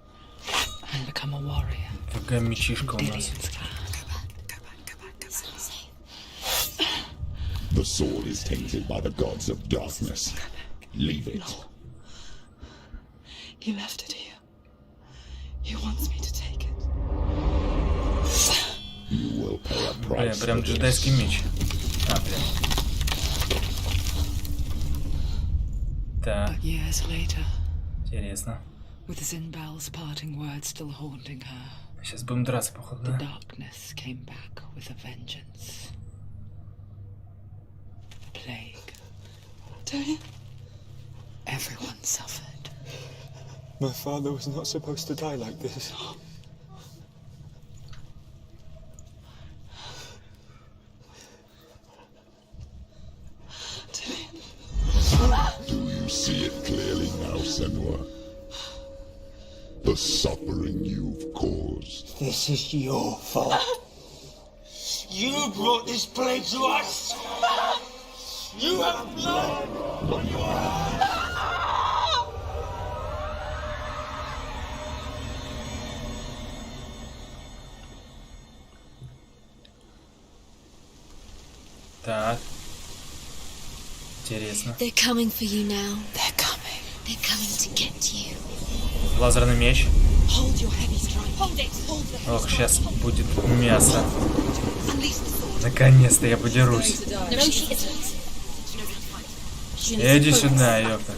S7: And become a warrior.
S1: Какая мечишка у нас.
S7: Dillion's clan.
S4: The sword is tainted by the gods of darkness. Leave it.
S9: No. He left it here. He wants me to take it.
S4: You will pay a
S1: Блин,
S4: price.
S1: прям джедайский меч. А, блин. Так,
S7: But years later,
S1: интересно.
S7: with Zinbel's parting words still haunting her,
S1: Сейчас будем драться, походу,
S7: the
S1: да?
S7: darkness came back with a vengeance. The plague.
S9: Dillion?
S7: Everyone suffered.
S6: My father was not supposed to die like this.
S4: Do you see it clearly now, Senua? The suffering you've caused.
S10: This is your fault. You brought this plague to us. You have blood on your hands.
S1: Так. Интересно.
S5: They're coming for you now.
S7: They're coming.
S5: They're coming to get you.
S1: Лазерный меч.
S5: Hold your heavy strike. Hold it. Hold the heavy
S1: Ох,
S5: strike.
S1: сейчас будет мясо.
S5: Unleash the sword.
S1: Наконец-то я подерусь.
S5: No, she isn't. She knows how to fight. She knows
S1: Иди
S5: how to
S1: сюда,
S5: focus.
S1: ёпта.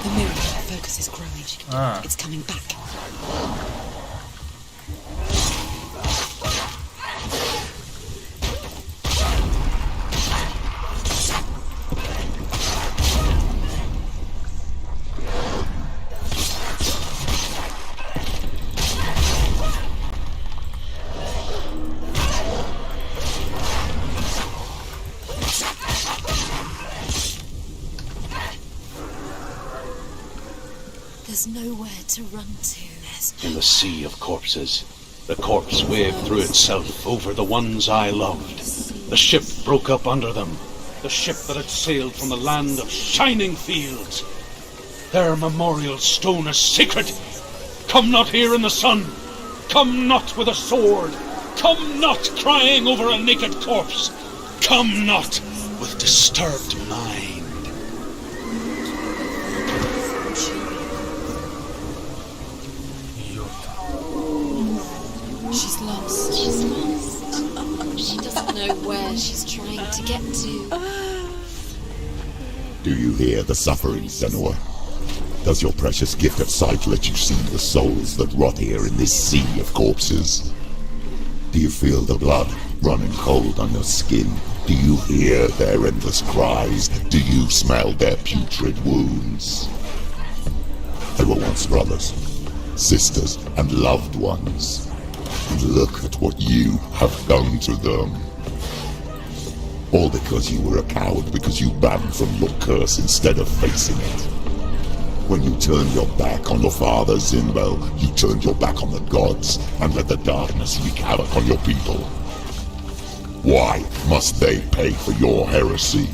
S7: The mirror focus is growing.
S1: А,
S7: It's coming back.
S5: There's nowhere to run to.
S2: In the sea of corpses, the corpse waved through itself over the ones I loved. The ship broke up under them, the ship that had sailed from the land of shining fields. Their memorial stone is sacred. Come not here in the sun. Come not with a sword. Come not crying over a naked corpse. Come not with disturbed mind.
S5: She's lost. She's lost. She doesn't know where she's trying to get to.
S4: Do you hear the suffering, Senua? Does your precious gift of sight let you see the souls that rot here in this sea of corpses? Do you feel the blood running cold on your skin? Do you hear their endless cries? Do you smell their putrid wounds? They were once brothers, sisters, and loved ones. And look at what you have done to them. All because you were a coward, because you ran from your curse instead of facing it. When you turned your back on your father, Zinbel, you turned your back on the gods and let the darkness wreak havoc on your people. Why must they pay for your heresy?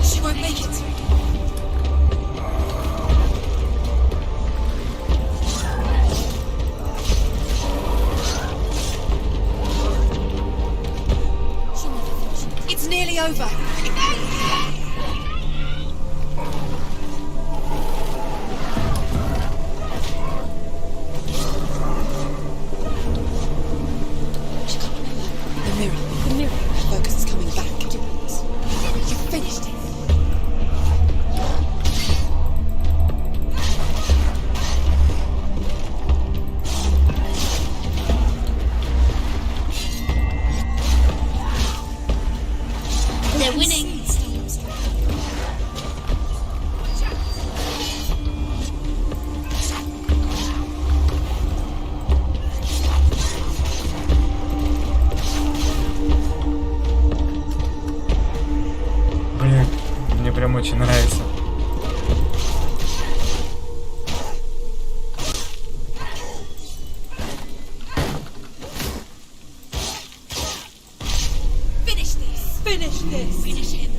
S5: She won't make it.
S8: over. The mirror. Focus is coming back. You finished it. They're winning.
S1: Блин, мне прям очень нравится.
S8: Finish this. Finish this. Finish him.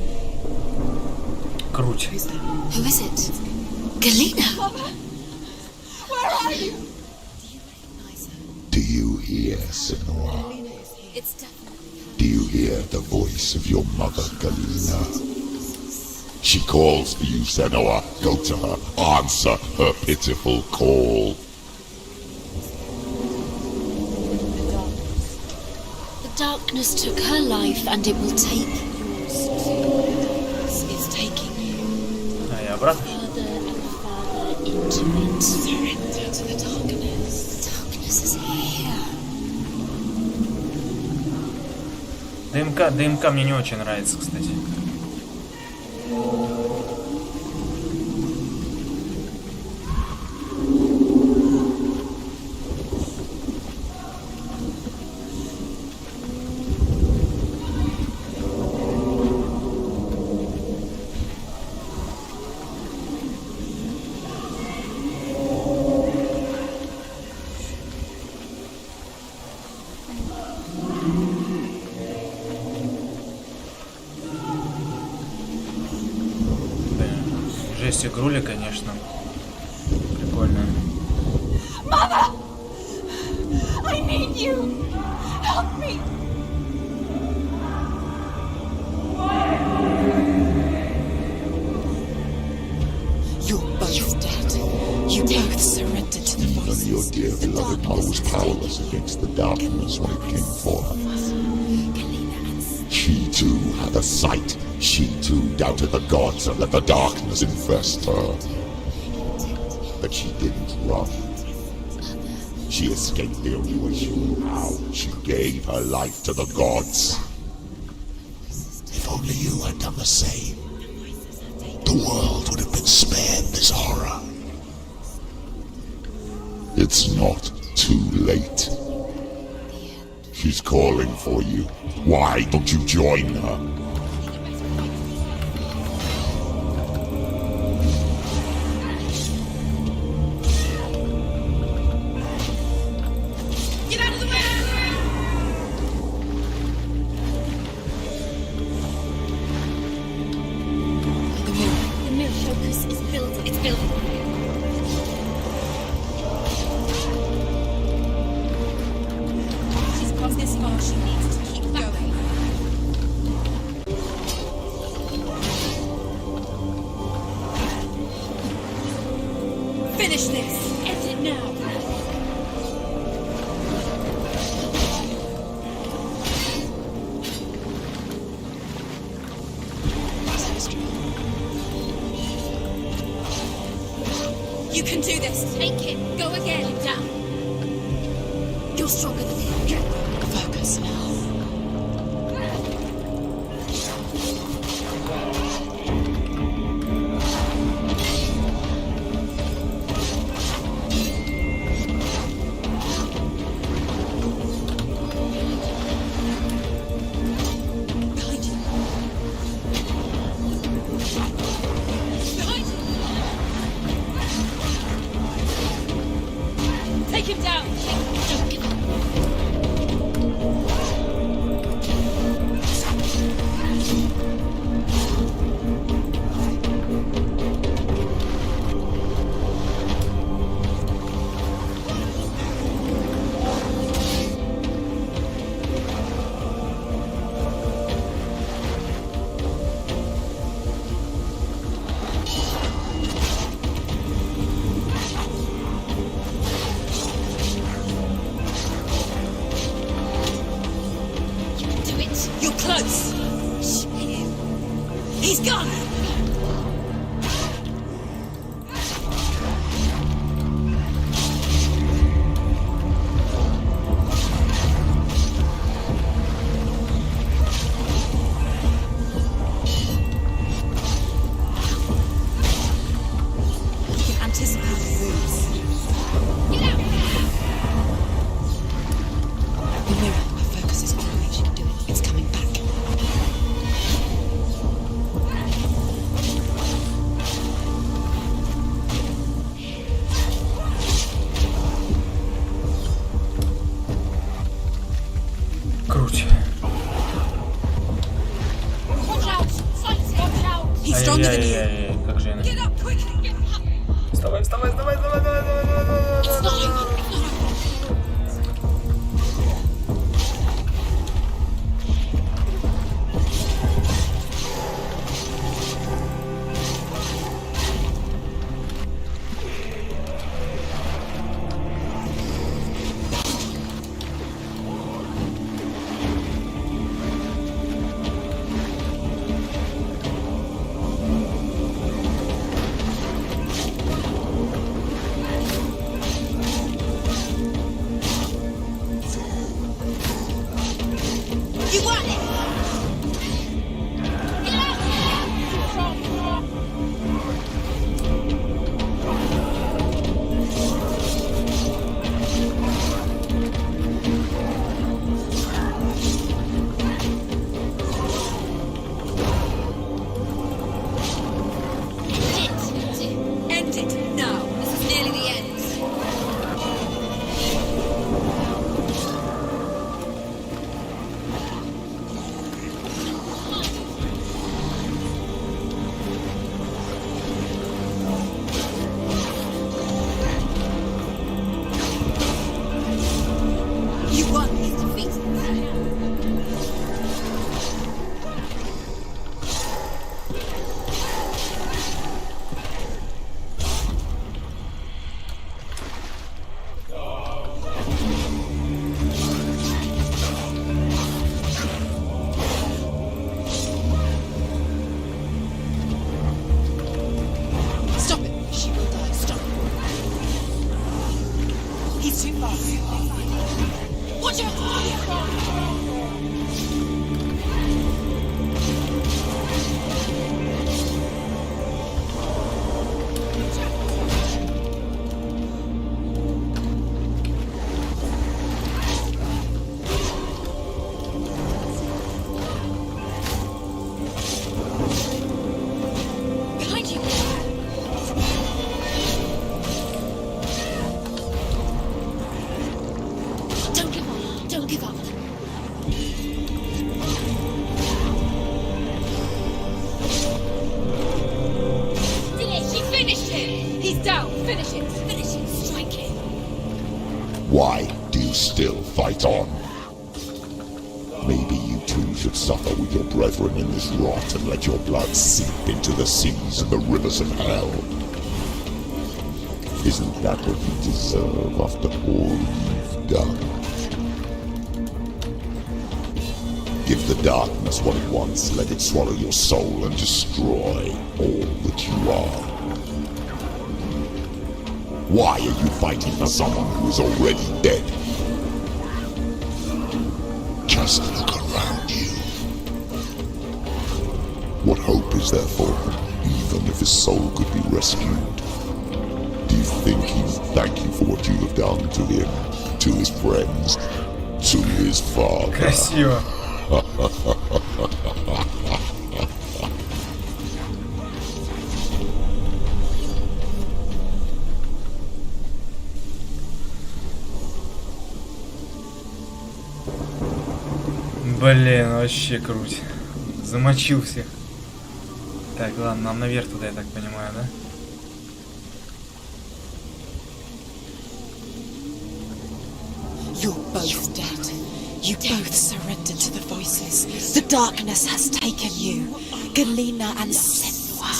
S1: Круче.
S5: Who is it? Galena.
S8: Mother, where are you?
S4: Do you hear, Senua?
S5: It's definitely
S4: Do you hear the voice of your mother, Galena? She calls for you, Senua. Go to her. Answer her pitiful call.
S5: The darkness took her life and it will take yours too. It's taking you
S1: А я обратно.
S5: further and farther into it. Surrender to the darkness. The darkness is here.
S1: ДМК мне не очень нравится, кстати. Жесть, игруля, конечно. Прикольно.
S8: Mother! I need you! Help me!
S3: You're both dead. You both surrendered to the
S4: Even
S3: voices.
S4: your dear beloved mother was powerless against the darkness when it came for her. She too had a sight. She too doubted the gods and let the darkness infest her. But she didn't run. She escaped the only way she knew how. She gave her life to the gods. If only you had done the same, the world would have been spared this horror. It's not too late. She's calling for you. Why don't you join her?
S8: Get out of the way!
S5: The mirror focus is building. It's building.
S8: She's come this far. She needs to keep going. Finish this. End it now. You can do this.
S5: Take it. Go again. Down. You're stronger than him.
S3: Focus now.
S8: Behind you. Behind you. Take him down.
S5: Don't give up. He's too far. Watch out!
S4: Why do you still fight on? Maybe you too should suffer with your brethren in this rot and let your blood seep into the seas and the rivers of hell. Isn't that what you deserve after all you've done? Give the darkness what it wants, let it swallow your soul and destroy all that you are. Why are you fighting for someone who is already dead? Just look around you. What hope is there for him, even if his soul could be rescued? Do you think he will thank you for what you have done to him, to his friends, to his father?
S1: Красиво. Блин, вообще круть. Замочил всех. Так, ладно, нам наверх туда, я так понимаю, да?
S5: You're both dead. You both surrendered to the voices. The darkness has taken you. Galena and Senua.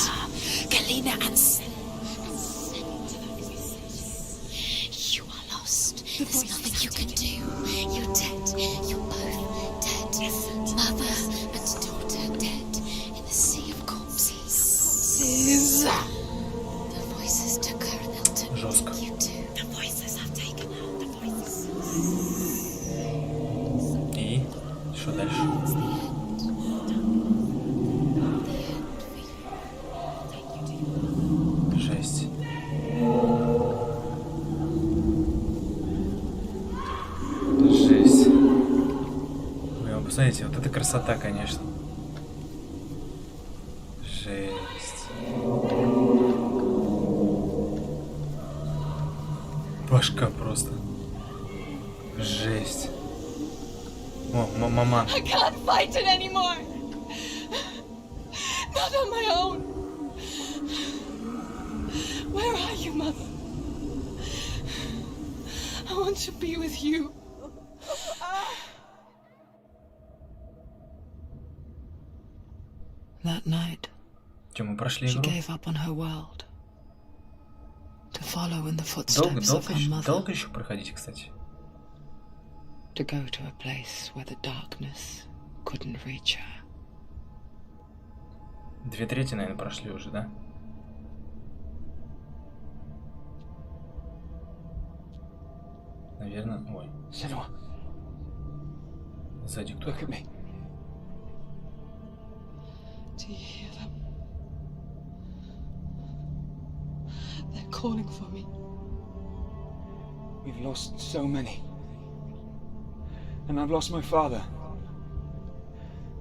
S5: Galena and Senua. You are lost. There's nothing you can do. You're dead. You're both dead. Mother and daughter dead in the sea of corpses. The voices took her and they'll take
S1: Жестко.
S5: you too. The voices have taken her. The voices.
S1: И что дальше? Жесть. Жесть. Вы посмотрите, вот это красота, конечно. Жесть. Башка просто. Жесть. О, мама.
S9: I can't fight it anymore. Not on my own. Where are you, Mother? I want to be with you.
S7: That night,
S1: Че, мы прошли
S7: she
S1: игру?
S7: gave up on her world to follow in the footsteps of her mother,
S1: Долго еще проходить, кстати?
S7: to go to a place where the darkness couldn't reach her.
S1: 2/3, наверное, прошли уже, да? Наверное. Ой.
S6: Senua,
S1: Сзади кто?
S6: look at me.
S9: Do you hear them? They're calling for me.
S6: We've lost so many. And I've lost my father.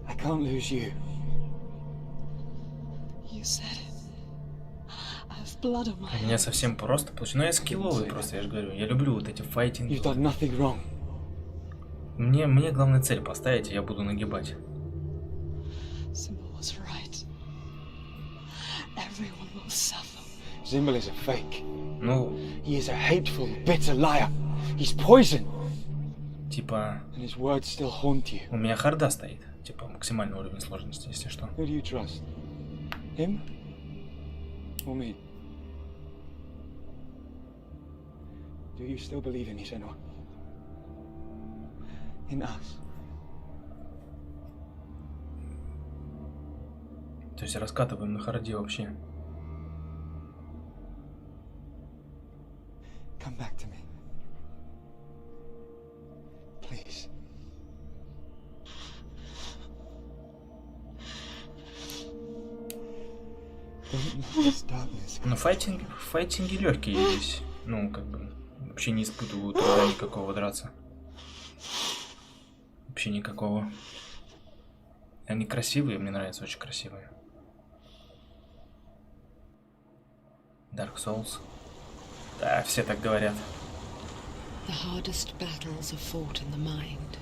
S6: I can't lose you.
S9: You said it. I have blood on my
S1: У меня
S9: hands.
S1: совсем просто получилось. Ну, я скилловый просто, я же говорю. Я люблю вот эти файтинги.
S6: You've done nothing wrong.
S1: Мне главное цель поставить, и я буду нагибать.
S9: Simba was right. Everyone will suffer.
S6: Zimbal is a fake.
S1: Ну,
S6: He is a hateful, bitter liar. He's poison.
S1: типа,
S6: And his words still haunt you.
S1: у меня харда стоит. Типа, максимальный уровень сложности, если что.
S6: Who do you trust? Him? Or me? Do you still believe in me, Senua? In us?
S1: То есть раскатываем на харде вообще.
S6: Come back to me. Please.
S1: Ну, файтинги легкие здесь. Ну, как бы, вообще не испытываю труда никакого драться. Вообще никакого. Они красивые, мне нравятся, очень красивые. Dark Souls. Да, все так говорят.
S7: The hardest battles are fought in the mind.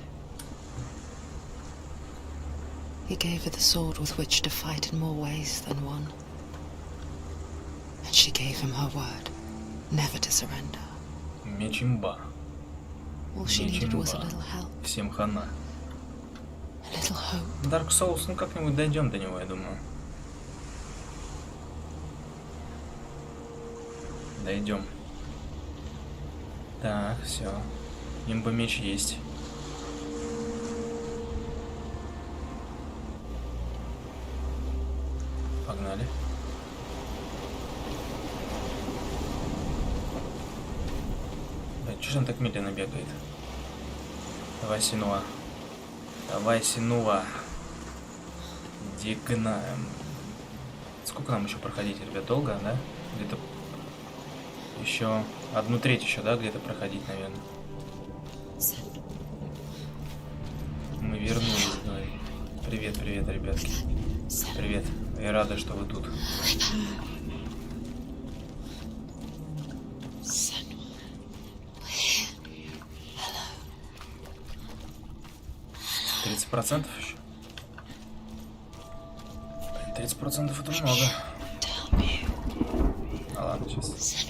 S7: He gave her the sword with which to fight in more ways than one. And she gave him her word, never to surrender.
S1: Меч имба.
S7: All she needed was a little help.
S1: Всем хана.
S7: A little hope.
S1: Dark Souls, ну как-нибудь дойдем до него, я думаю. Дойдем. Так, все. Имба меч есть. Погнали. Да, чё же он так медленно бегает? Давай, Senua. Давай, Senua. Дигнаем. Сколько нам еще проходить, ребят? Долго, да? Где-то еще 1/3 еще, да, где-то проходить, наверное. Мы вернулись, давай. Привет, привет, ребятки. Привет. Я рада, что вы тут. 30% еще. 30% это много. А ладно, сейчас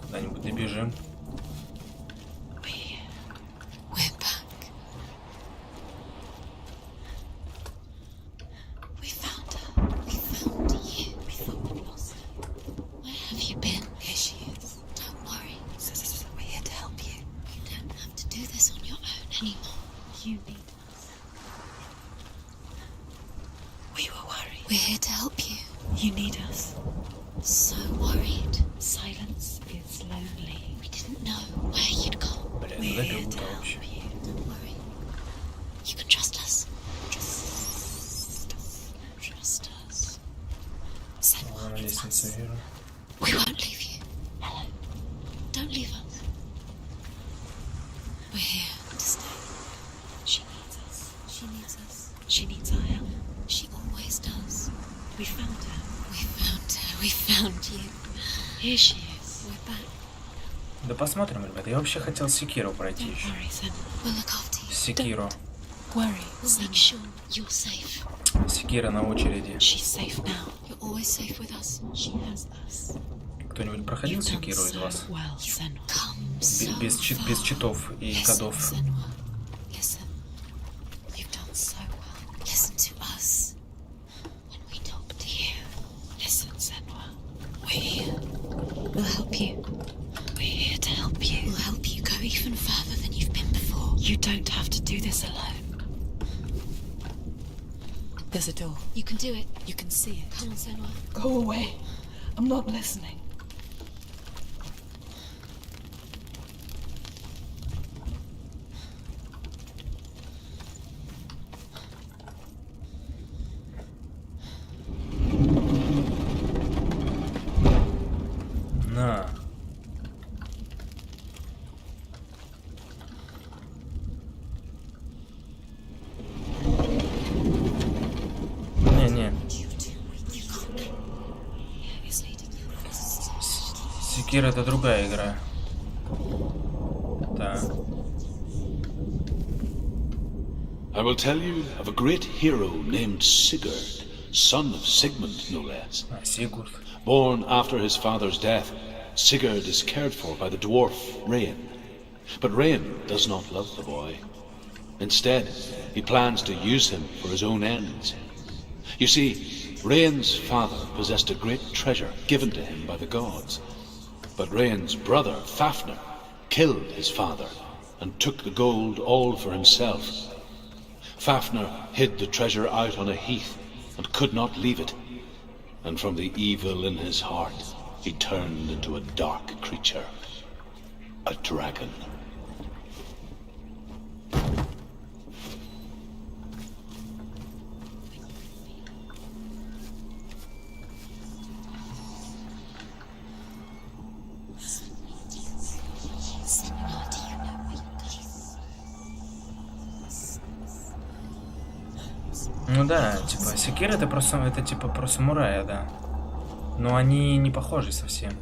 S1: куда-нибудь добежим. Да посмотрим, ребята. Я вообще хотел Секиро пройти еще. Секиро. Секиро на очереди. Кто-нибудь проходил Секиро из вас? Без читов и кодов.
S7: We'll help you. We're here to help you. We'll help you go even further than you've been before. You don't have to do this alone. There's a door. You can do it. You can see it. Come on, Senua.
S9: Go away. I'm not listening.
S1: На. Не-не. Секира это другая игра. Так.
S2: I will tell you of a great hero named Sigurd, son of Sigmund, no less.
S1: Sigurd.
S2: Born after his father's death, Sigurd is cared for by the dwarf Rain. But Rain does not love the boy. Instead, he plans to use him for his own ends. You see, Rain's father possessed a great treasure given to him by the gods. But Rain's brother, Fafnir, killed his father and took the gold all for himself. Fafnir hid the treasure out on a heath and could not leave it. And from the evil in his heart, he turned into a dark creature. A dragon.
S1: Ну да, типа, секира это типа про самурая, да. Но они не похожи совсем.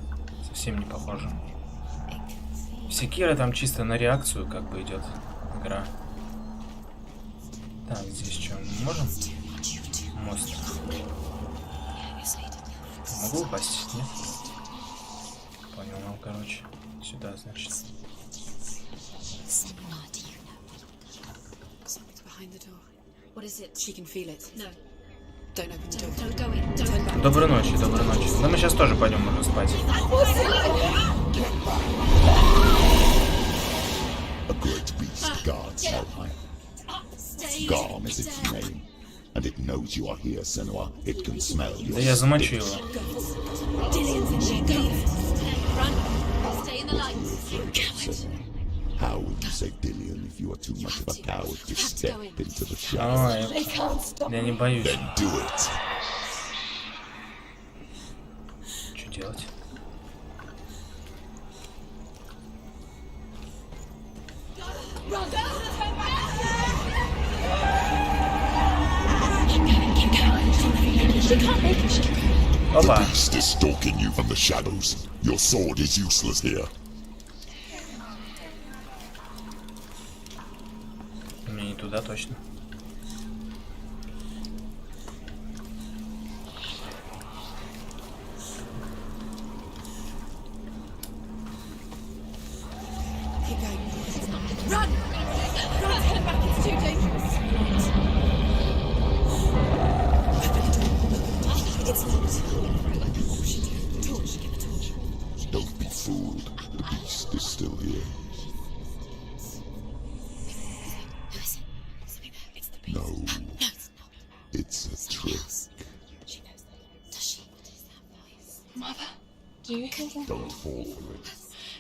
S1: Совсем не похожи. Секира там чисто на реакцию как бы идет игра. Так, здесь что, можем? Мост. Могу упасть? Нет? Понял, ну, короче. Сюда, значит. Доброй ночи, доброй ночи. Да мы сейчас тоже пойдем уже спать.
S4: A great beast guards Hellheim. Garm is its name, and it knows you are here, Senua. It can smell your
S1: Да я замочу его.
S4: How would you say Dillian if you are too much of a coward to step into the shadows?
S1: Ой, я не боюсь.
S4: Then do it.
S1: Что делать?
S4: The
S1: Опа.
S4: beast is stalking you from the shadows. Your sword is useless here.
S1: Мне не туда точно.
S8: Run! Run! Head back, it's too dangerous. It's locked. Torch, give a torch.
S4: Don't be fooled. The beast is still here. No, it's a trick.
S9: Mother, do you hear that?
S4: Don't fall for it.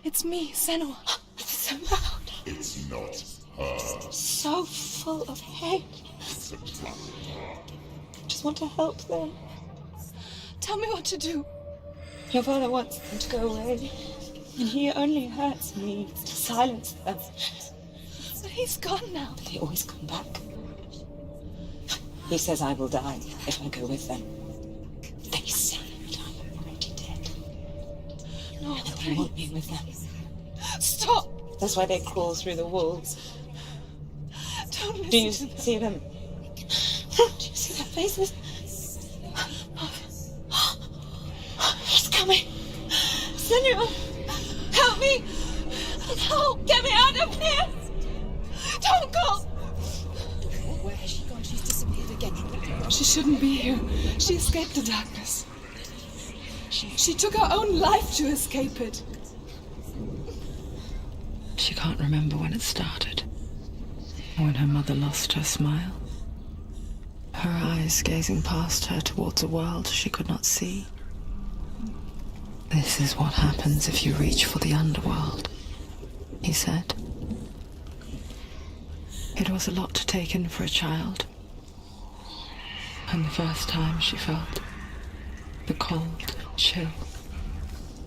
S9: It's me, Senua. It's so loud.
S4: It's not her.
S9: So full of hate.
S4: It's a trap.
S9: I just want to help them. Tell me what to do. Your father wants them to go away, and he only hurts me to silence them. But he's gone now.
S3: They always come back. He says I will die if I go with them. They say that I'm already dead.
S9: No,
S3: And that they want me with them.
S9: Stop!
S3: That's why they crawl through the walls.
S9: Don't listen
S3: Do you
S9: to them.
S3: see them? Do you see their faces? He's coming.
S9: Senua, help me! Help! Get me out of here! Don't go!
S8: Where has she gone? She's disappeared again.
S9: She shouldn't be here. She escaped the darkness. She took her own life to escape it.
S7: She can't remember when it started. When her mother lost her smile. Her eyes gazing past her towards a world she could not see. This is what happens if you reach for the underworld, he said. It was a lot to take in for a child. And the first time she felt the cold chill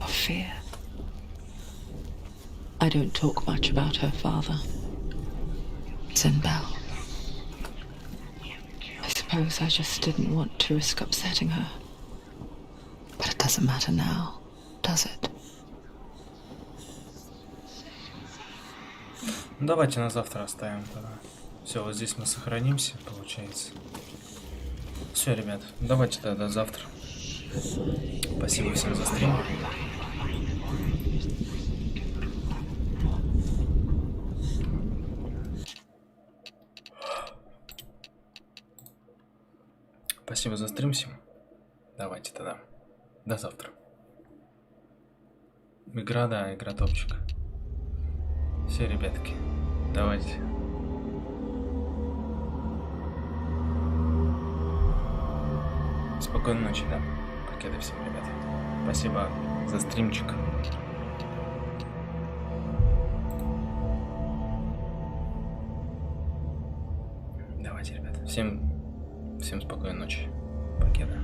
S7: of fear. I don't talk much about her father, Zinbel. I suppose I just didn't want to risk upsetting her. But it doesn't matter now, does it?
S1: Ну, давайте на завтра оставим тогда. Все, вот здесь мы сохранимся, получается. Все, ребят, давайте тогда завтра. Спасибо всем за стрим. Спасибо за стрим всем. Давайте тогда. До завтра. Игра, да, игра топчик. Все, ребятки, давайте. Спокойной ночи, да. Покеда всем, ребята. Спасибо за стримчик. Давайте, ребята. Всем спокойной ночи. Покеда.